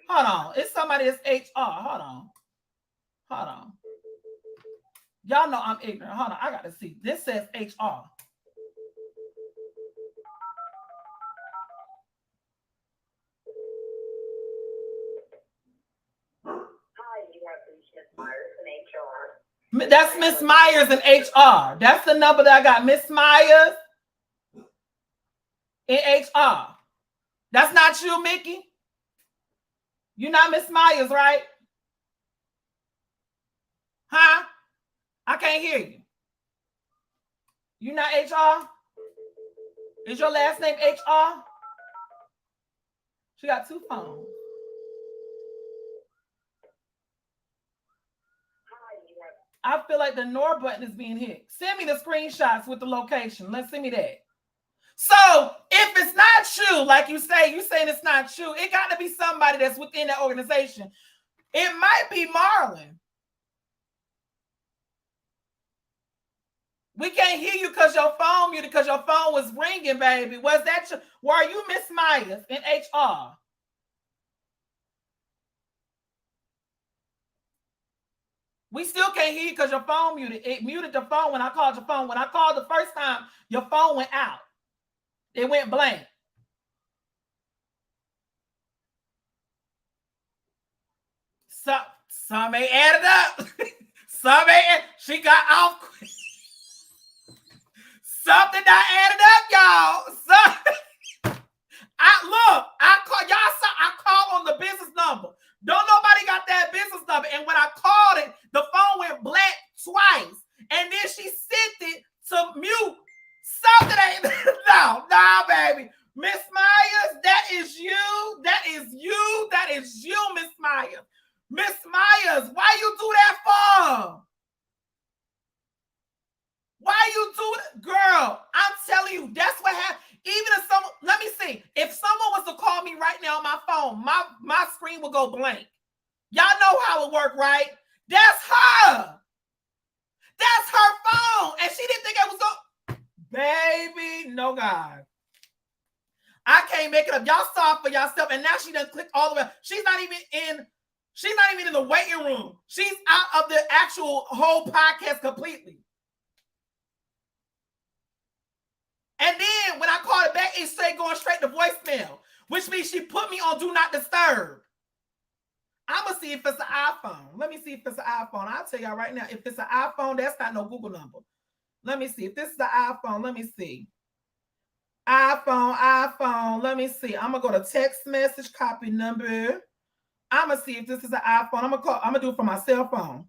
Hold on. It's somebody that's HR. Hold on. Hold on. Y'all know I'm ignorant. Hold on. I got to see. This says HR. That's Miss Myers in HR. That's the number that I got. Miss Myers in HR. That's not you, Mickey. You're not Miss Myers, right? Huh? I can't hear you. You're not HR? Is your last name HR? She got two phones. I feel like the ignore button is being hit. Send me the screenshots with the location. Let's send me that. So if it's not you, like you say, you're saying it's not you, it got to be somebody that's within that organization. It might be Marlon. We can't hear you because your phone muted, because your phone was ringing, baby. Was that you? Were you Miss Myers in HR? We still can't hear you because your phone muted. It muted the phone when I called your phone. When I called the first time, your phone went out. It went blank. Some may add it up. Some may. She got off. Something that added up, y'all. I called on the business number. Don't nobody got that business number. And when I called it, the phone went blank twice. And then she sent it to mute. Something ain't no, baby. Miss Myers, that is you. That is you. That is you, Miss Myers. Miss Myers, why you do that for? Why you do it? Girl, I'm telling you, that's what happened. Even if someone, let me see. If someone was to call me right now on my phone, my screen will go blank. Y'all know how it worked, right? That's her. That's her phone. And she didn't think I was going. Baby, no God. I can't make it up. Y'all saw it for yourself. And now she done clicked all the way. She's not even in the waiting room. She's out of the actual whole podcast completely. And then when I called it back, it said going straight to voicemail, which means she put me on do not disturb. I'm going to see if it's an iPhone. Let me see if it's an iPhone. I'll tell y'all right now, if it's an iPhone, that's not no Google number. Let me see. If this is an iPhone, let me see. iPhone. Let me see. I'm going to go to text message, copy number. I'm going to see if this is an iPhone. I'm going to do it from my cell phone.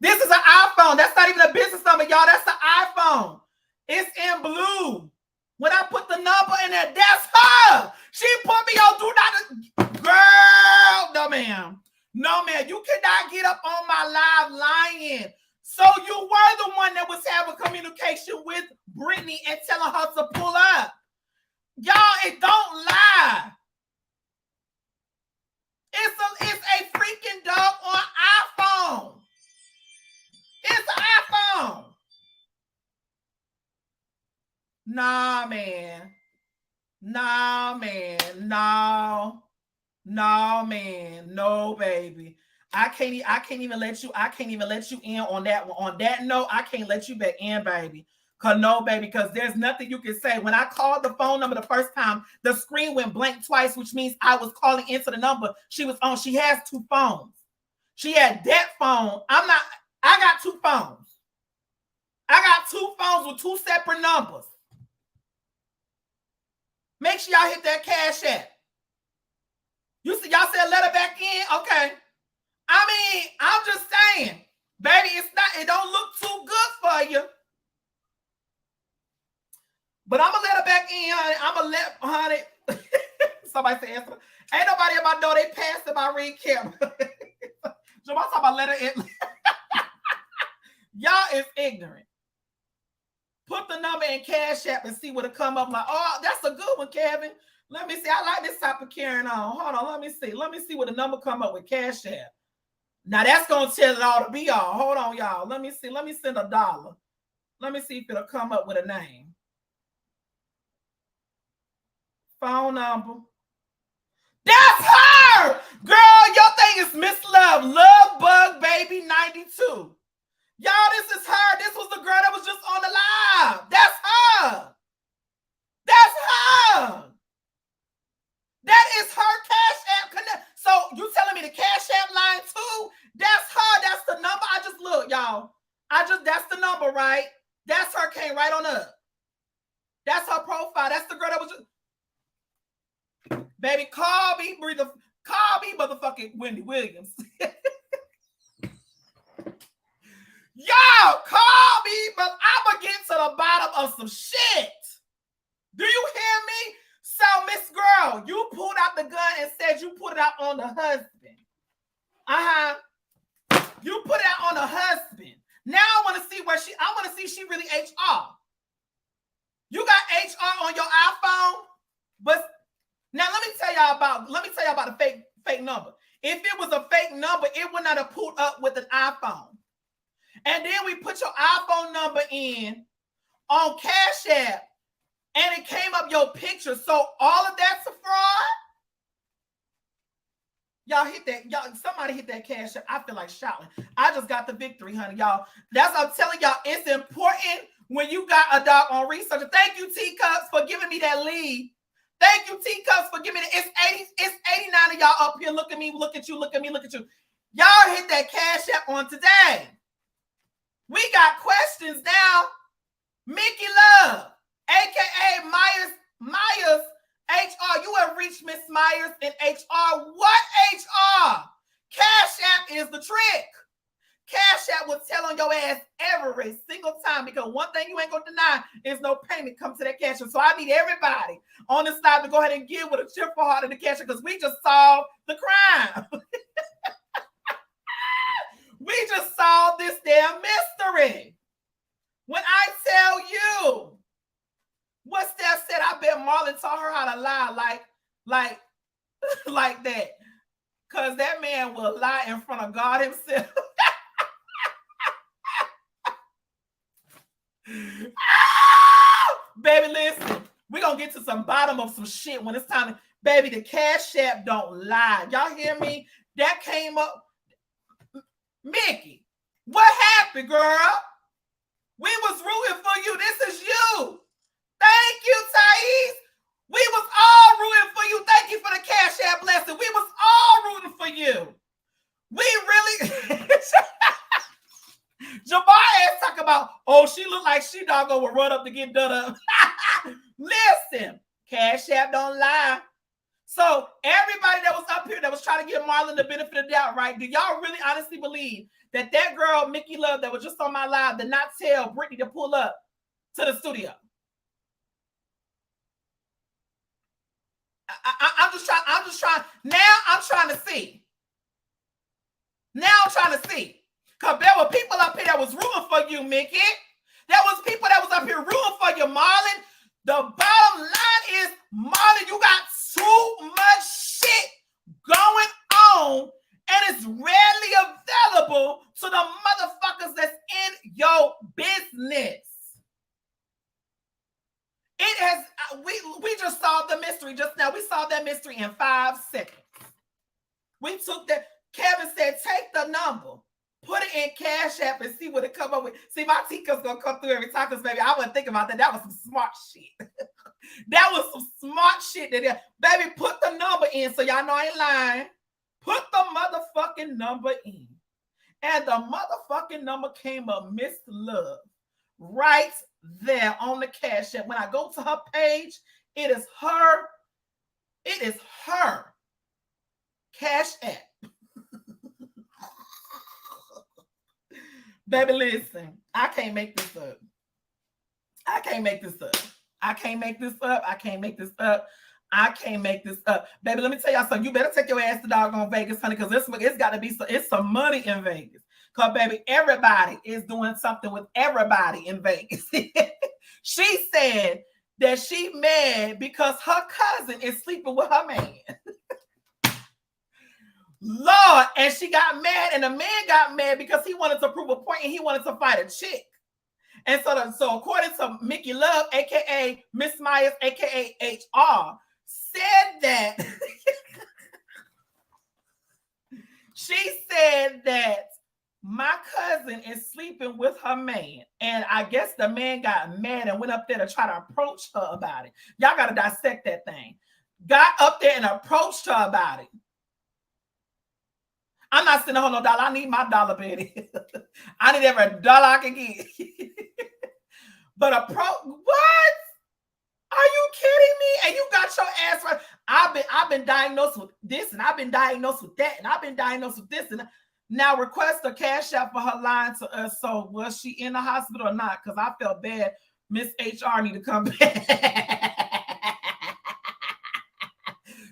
This is an iPhone. That's not even a business number, y'all. That's an iPhone. It's in blue. When I put the number in there, that's her. She put me on do not. Girl, no, ma'am. No, ma'am. You cannot get up on my live lying. So you were the one that was having communication with Brittany and telling her to pull up. Y'all, it don't lie. It's a freaking dog on iPhone. It's an iPhone. Nah, man. No, man. No, baby. I can't even let you in on that one. On that note, I can't let you back in, baby. No, baby, because there's nothing you can say. When I called the phone number the first time, the screen went blank twice, which means I was calling into the number she was on. She has two phones. She had that phone. I got two phones. I got two phones with two separate numbers. Make sure y'all hit that Cash App. Y'all said let her back in? Okay. I mean, I'm just saying, baby, it don't look too good for you. But I'm going to let her back in, honey. I'm going to let, honey. Somebody say, Ain't nobody in my door. They passed in my ring camera. So I'm talking about letter in. Y'all is ignorant. Put the number in Cash App and see what it come up like. Oh, that's a good one, Kevin. Let me see. I like this type of carrying on. Hold on. Let me see. Let me see what the number come up with Cash App. Now that's gonna tell it all to be all. Hold on, y'all. Let me see. Let me send $1. Let me see if it'll come up with a name. Phone number. That's her! Girl, your thing is Miss Love. Love Bug Baby 92. Y'all, this is her. This was the girl that was just on the live. That's her. That's her. That is her Cash App connect. So you telling me the Cash App line too? That's her. That's the number. I just look, y'all. That's the number, right? That's her. Came right on up. That's her profile. That's the girl that was just. Baby, call me, motherfucking Wendy Williams. Y'all, call me, but I'm gonna get to the bottom of some shit. Do you hear me? So, Miss Girl, you pulled out the gun and said you put it out on the husband. You put it out on the husband. Now I want to see she really HR. You got HR on your iPhone, but now let me tell y'all about a fake number. If it was a fake number, it would not have pulled up with an iPhone. And then we put your iPhone number in on Cash App, and it came up your picture. So all of that's a fraud. Y'all hit that. Y'all, somebody hit that Cash App. I feel like shouting. I just got the victory, honey, y'all. That's what I'm telling y'all. It's important when you got a dog on research. Thank you, Teacups, for giving me that lead. Thank you, Teacups, for giving me that. It's 89 of y'all up here. Look at me, look at you, look at me, look at you. Y'all hit that Cash App on today. We got questions now. Mickey Love, aka Myers HR. You have reached Miss Myers in HR. What HR? Cash App is the trick. Cash App will tell on your ass every single time, because one thing you ain't gonna deny is no payment comes to that Cash App. So I need everybody on this live to go ahead and give with a cheerful heart in the Cash App, because we just solved the crime. We just solved this damn mystery. When I tell you what Steph said, I bet Marlon taught her how to lie like that. Because that man will lie in front of God himself. Baby, listen. We're going to get to some bottom of some shit when it's time to, baby, the Cash App don't lie. Y'all hear me? That came up. Mickey, what happened, girl? We was rooting for you. This is you. Thank you, Thais. We was all rooting for you. Thank you for the Cash App blessing. We was all rooting for you. We really... Jabbar ass talk about, oh, she look like she doggo will run up to get done up. Listen, Cash App don't lie. So everybody that was up here that was trying to give Marlon the benefit of the doubt, right? Do y'all really honestly believe that girl, Mickey Love, that was just on my live, did not tell Brittany to pull up to the studio? I'm just trying. Now I'm trying to see. Because there were people up here that was rooting for you, Mickey. There was people that was up here rooting for you, Marlon. The bottom line is, Marlon, you got too much shit going on, and it's readily available to the motherfuckers that's in your business. It has, we just solved the mystery just now. We solved that mystery in 5 seconds. We took that. Kevin said, take the number, put it in Cash App and see what it come up with. See, my Tika's gonna come through every time, because baby, I wasn't thinking about that. That was some smart shit. That was some smart shit. Baby, put the number in, so y'all know I ain't lying. Put the motherfucking number in. And the motherfucking number came up, Miss Love, right there on the Cash App. When I go to her page, it is her Cash App. Baby, listen, I can't make this up. I can't make this up. Baby, let me tell y'all something. You better take your ass to doggone Vegas, honey, because it's got to be it's some money in Vegas. Because, baby, everybody is doing something with everybody in Vegas. She said that she mad because her cousin is sleeping with her man. Lord, and she got mad, and the man got mad because he wanted to prove a point and he wanted to fight a chick. And so according to Mickey Love, aka Miss Myers, aka HR, said that she said that my cousin is sleeping with her man. And I guess the man got mad and went up there to try to approach her about it. Y'all got to dissect that thing. Got up there and approached her about it. I'm not sending her no dollar. I need my dollar, Betty. I need every dollar I can get. But what? Are you kidding me? And you got your ass right. I've been diagnosed with this, and I've been diagnosed with that, and I've been diagnosed with this, and now request a cash out for her lying to us. So was she in the hospital or not? Because I felt bad. Miss HR need to come back.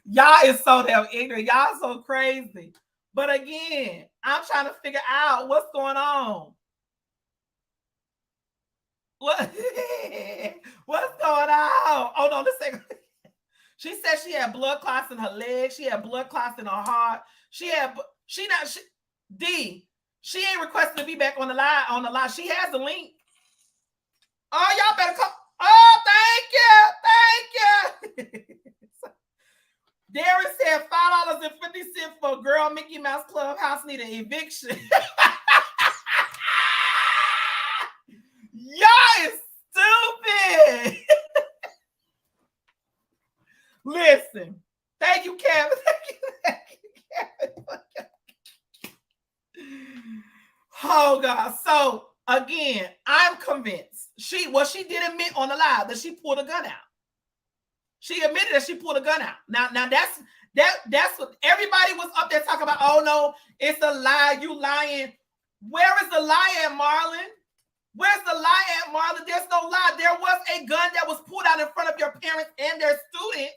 Y'all is so damn ignorant. Y'all so crazy. But again, I'm trying to figure out what's going on. What? What's going on? Hold on a second. She said she had blood clots in her legs. She had blood clots in her heart. She ain't requesting to be back on the line. She has a link. Oh, y'all better come. Oh, thank you. Darren said $5.50 for Girl Mickey Mouse Clubhouse need an eviction. Y'all is stupid. Listen. Thank you, Kevin. Thank you, Kevin. Oh, God. So, again, I'm convinced. She did admit on the live that she pulled a gun out. She admitted that she pulled a gun out. Now that's what everybody was up there talking about. Oh, no, it's a lie. You lying. Where is the lie at, Marlon? Where's the lie at, Marlon? There's no lie. There was a gun that was pulled out in front of your parents and their students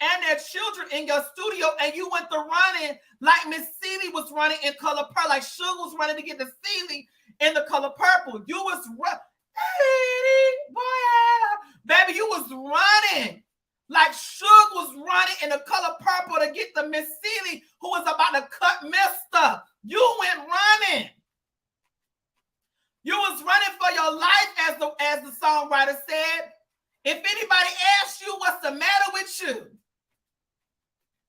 and their children in your studio, and you went to running like Miss Seeley was running in color purple, like Suge was running to get the Seeley in the color purple. You was baby, you was running like Suge was running in the color purple to get the Miss Seeley who was about to cut Mister. You went running. You was running for your life, as the songwriter said. If anybody asks you what's the matter with you,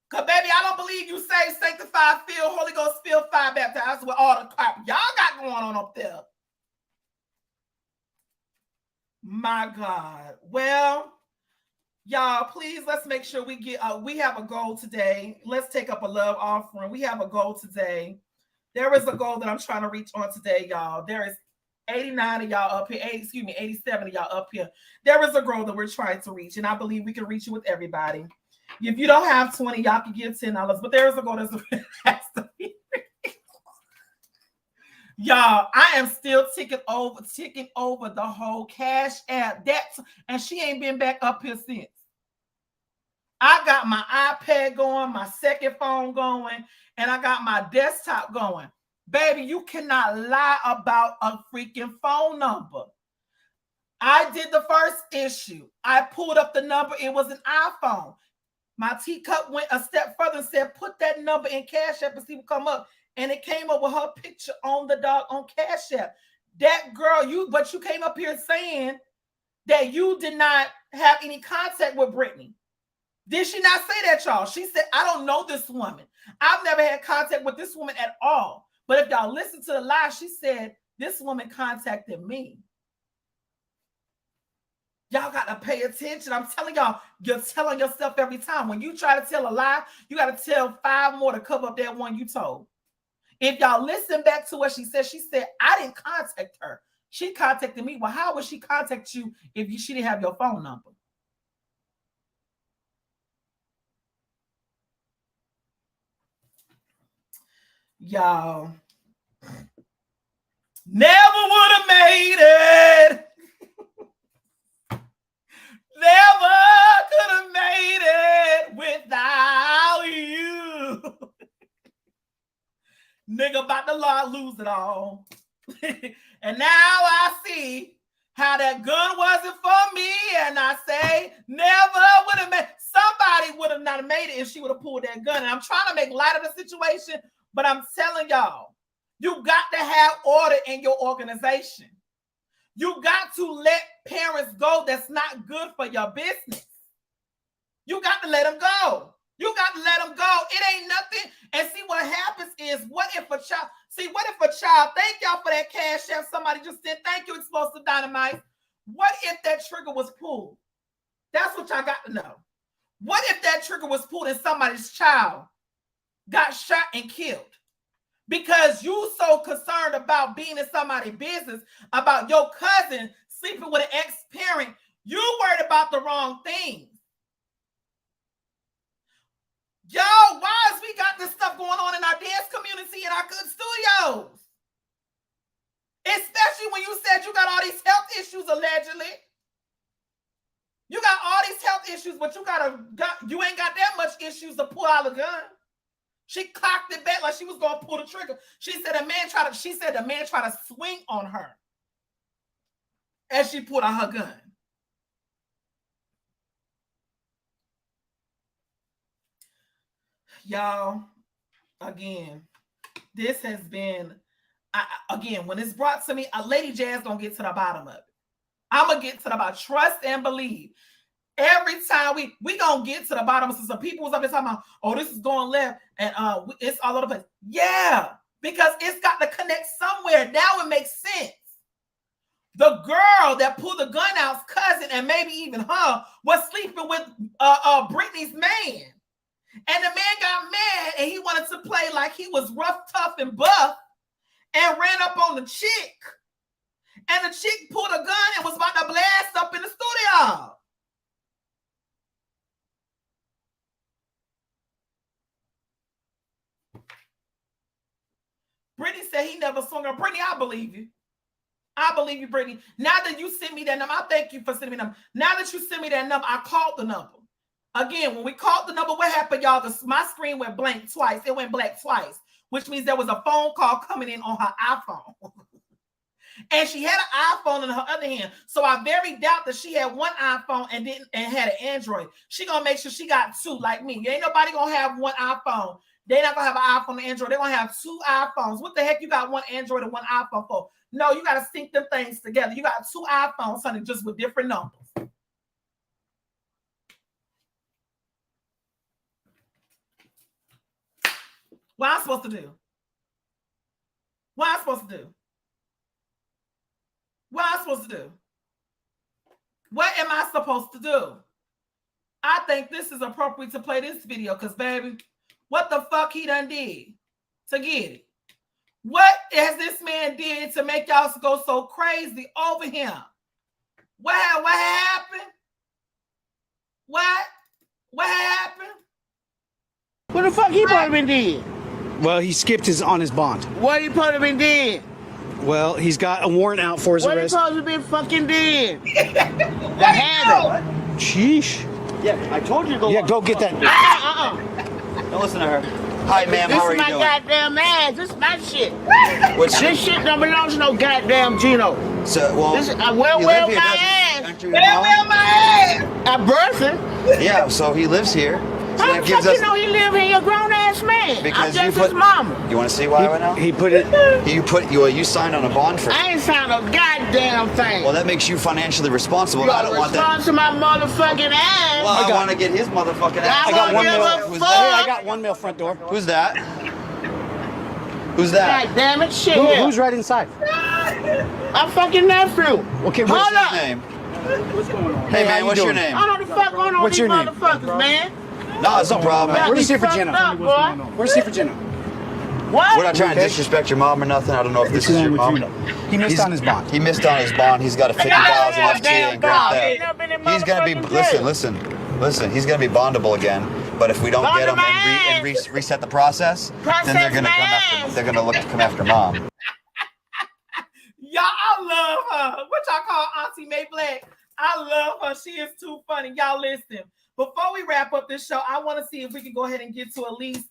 because, baby, I don't believe you saved, sanctified, filled, Holy Ghost, filled, fire, baptized with all the crap y'all got going on up there. My God. Well, y'all, please, let's make sure we have a goal today. Let's take up a love offering. We have a goal today. There is a goal that I'm trying to reach on today, y'all. There is 89 of y'all up here, 87 of y'all up here. There is a goal that we're trying to reach, and I believe we can reach it with everybody. If you don't have 20, y'all can give $10, but there is a goal that's to be reached. Y'all, I am still ticking over the whole Cash App. And she ain't been back up here since. I got my iPad going, my second phone going, and I got my desktop going. Baby, you cannot lie about a freaking phone number. I did the first issue. I pulled up the number. It was an iPhone. My teacup went a step further and said, put that number in Cash App and see what come up. And it came up with her picture on the dog on Cash App. That girl, but you came up here saying that you did not have any contact with Brittany. Did she not say that, y'all? She said, I don't know this woman. I've never had contact with this woman at all. But if y'all listen to the live, she said, this woman contacted me. Y'all got to pay attention. I'm telling y'all, you're telling yourself every time. When you try to tell a lie, you got to tell 5 more to cover up that one you told. If y'all listen back to what she said, I didn't contact her. She contacted me. Well, how would she contact you if she didn't have your phone number? Y'all never would have made it. Never could have made Lord lose it all. And now I see how that gun wasn't for me. And I say, never would have made, somebody would have not made it if she would have pulled that gun. And I'm trying to make light of the situation, but I'm telling y'all, you got to have order in your organization. You got to let parents go that's not good for your business. You got to let them go. You got to let them go. It ain't nothing. And see, what happens is, what if a child, thank y'all for that cash app. Somebody just said, thank you, Explosive Dynamite. What if that trigger was pulled? That's what y'all got to know. What if that trigger was pulled and somebody's child got shot and killed? Because you so concerned about being in somebody's business, about your cousin sleeping with an ex-parent, you worried about the wrong things. Y'all, why is we got this stuff going on in our dance community in our good studios? Especially when you said you got all these health issues, allegedly. You got all these health issues, but you ain't got that much issues to pull out a gun. She cocked it back like she was gonna pull the trigger. She said the man tried to swing on her as she pulled out her gun. Y'all, again, this has been, again, when it's brought to me, a Lady Jazz gonna get to the bottom of it. I'm gonna get to the bottom. Trust and believe. Every time we gonna get to the bottom. So some people was up there talking about, oh, this is going left, and it's all over the place. Yeah, because it's got to connect somewhere. Now it makes sense. The girl that pulled the gun out's cousin, and maybe even her, was sleeping with Brittany's man. And the man got mad and he wanted to play like he was rough, tough, and buff, and ran up on the chick. And the chick pulled a gun and was about to blast up in the studio. Brittany said he never swung her. Brittany, I believe you. I believe you, Brittany. Now that you sent me that number, I thank you for sending me the number. Now that you sent me that number, I called the number. Again, when we called the number, what happened, y'all? My screen went blank twice. It went black twice, which means there was a phone call coming in on her iPhone. And she had an iPhone in her other hand. So I very doubt that she had one iPhone and had an Android. She gonna make sure she got two, like me. Ain't nobody gonna have one iPhone. They not gonna have an iPhone and Android. They're gonna have two iPhones. What the heck you got one Android and one iPhone for? No, you gotta sync them things together. You got two iPhones, honey, just with different numbers. What am I supposed to do? What am I supposed to do? What am I supposed to do? What am I supposed to do? I think this is appropriate to play this video because, baby, what the fuck he done did to get it? What has this man did to make y'all go so crazy over him? What happened? What happened? What the fuck he supposed to been did? Well, he skipped on his bond. What he supposed to been did? Well, he's got a warrant out for his What he arrest. supposed to be fucking did? The habit. Sheesh. Yeah, I told you to go. Yeah, go get that. Don't listen to her. Hi, ma'am. This How are is you my doing? goddamn ass. This is my shit. What's This shit don't belong to no goddamn Gino. so? Well, This is, you well, live here, my doesn't- ass. aren't you your mom? my ass. I birthed. Yeah, so he lives here. So How that the gives fuck us. you know he live here? You're a grown ass man. I'm Because just you put. his mama. You want to see why right now? He put it. You signed on a bond for. I ain't signed a goddamn thing. Well, that makes you financially responsible. You I don't want that. response to my motherfucking ass. Well, I want to get his motherfucking ass. I got don't one give mil. a Who's fuck. Hey, I got 1 mil front door. Who's that? Who's that? God damn it, shit. Who's right inside? My fucking nephew. Okay, What's Hold his up. name? how Hey, man, you what's your doing? name? I don't know the fuck going on What's with your these name? motherfuckers, man. No, it's no problem, man. Where's Got me Steve for fucked Jenna? up, boy. Where's Steve for Jenna? What? We're not trying to Okay. disrespect your mom or nothing. I don't know if this is your mom. He missed on his bond. He missed on his bond. He's got a 50,000 FT and bond. Grand Ain't never been in Theft. He's gonna be motherfucking listen. He's gonna be bondable again. But if we don't Bond get him my and reset the process, then they're gonna come after. They're gonna look to come after mom. Y'all, I love her. What y'all call Auntie May Black? I love her. She is too funny. Y'all listen. Before we wrap up this show, I want to see if we can go ahead and get to at least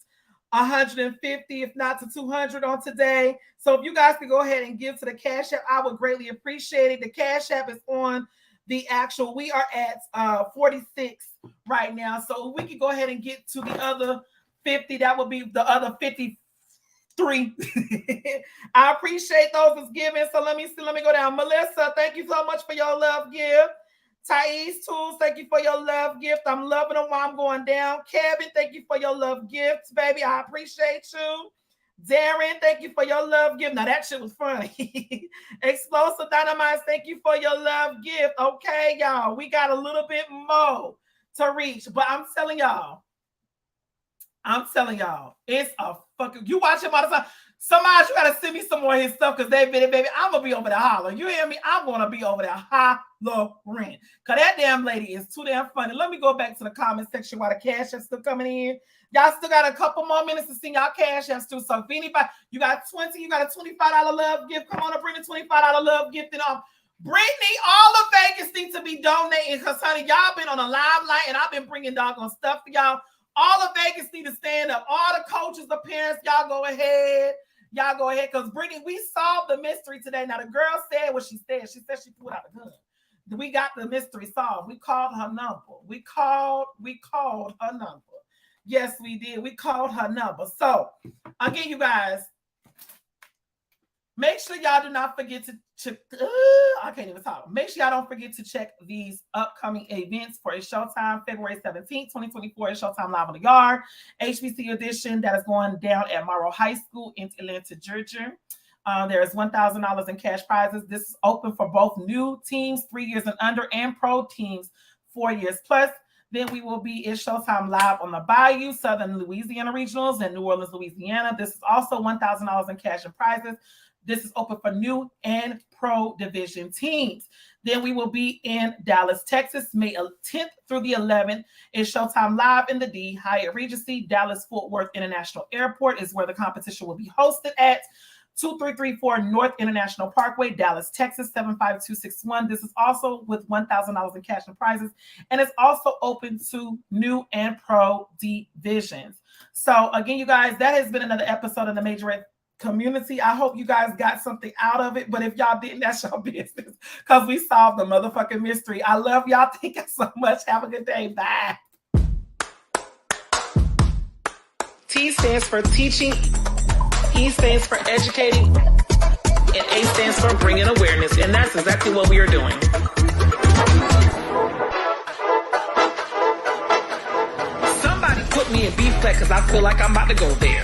150, if not to 200 on today. So if you guys could go ahead and give to the Cash App, I would greatly appreciate it. The Cash App is on the actual. We are at 46 right now. So if we could go ahead and get to the other 50, that would be the other 53. I appreciate those that's giving. So let me go down. Melissa, thank you so much for your love gift. Thais Tools, thank you for your love gift. I'm loving them while I'm going down. Kevin, thank you for your love gifts, baby. I appreciate you. Darren, thank you for your love gift. Now that shit was funny. Explosive Dynamite, thank you for your love gift. Okay, y'all, we got a little bit more to reach, but I'm telling y'all, it's a fucking, you watch him all the time. Somebody, you gotta send me some more of his stuff because they've been, baby, I'm gonna be over there hollering. You hear me? I'm gonna be over there hollering. Cause that damn lady is too damn funny. Let me go back to the comment section while the Cash App's still coming in. Y'all still got a couple more minutes to send y'all Cash Apps too. So if anybody, you got 20, you got a $25 love gift. Come on and bring the $25 love gift in off. Brittany, all of Vegas need to be donating because, honey, y'all been on a limelight and I've been bringing doggone stuff for y'all. All of Vegas need to stand up. All the coaches, the parents, y'all go ahead. Y'all go ahead, because Brittany, we solved the mystery today. Now, the girl said what she said. She said she pulled out a gun. We got the mystery solved. We called her number. We called her number. Yes, we did. We called her number. So, again, you guys, make sure y'all do not forget to check. I can't even talk. Make sure y'all don't forget to check these upcoming events for a Showtime February 17th, 2024. It's Showtime Live on the Yard, HBC edition that is going down at Morrow High School in Atlanta, Georgia. There is $1,000 in cash prizes. This is open for both new teams, 3 years and under, and pro teams, 4 years plus. Then we will be in Showtime Live on the Bayou, Southern Louisiana Regionals, and New Orleans, Louisiana. This is also $1,000 in cash and prizes. This is open for new and pro division teams. Then we will be in Dallas, Texas, May 10th through the 11th. It's Showtime Live in the D, Hyatt Regency, Dallas Fort Worth International Airport is where the competition will be hosted at. 2334 North International Parkway, Dallas, Texas, 75261. This is also with $1,000 in cash and prizes, and it's also open to new and pro divisions. So again, you guys, that has been another episode of the Majorette community. I hope you guys got something out of it, but if y'all didn't, that's your business, because we solved the motherfucking mystery. I love y'all. Thank you so much. Have a good day. Bye. T stands for teaching, E stands for educating, and A stands for bringing awareness, and that's exactly what we are doing. Somebody put me in B flat because I feel like I'm about to go there.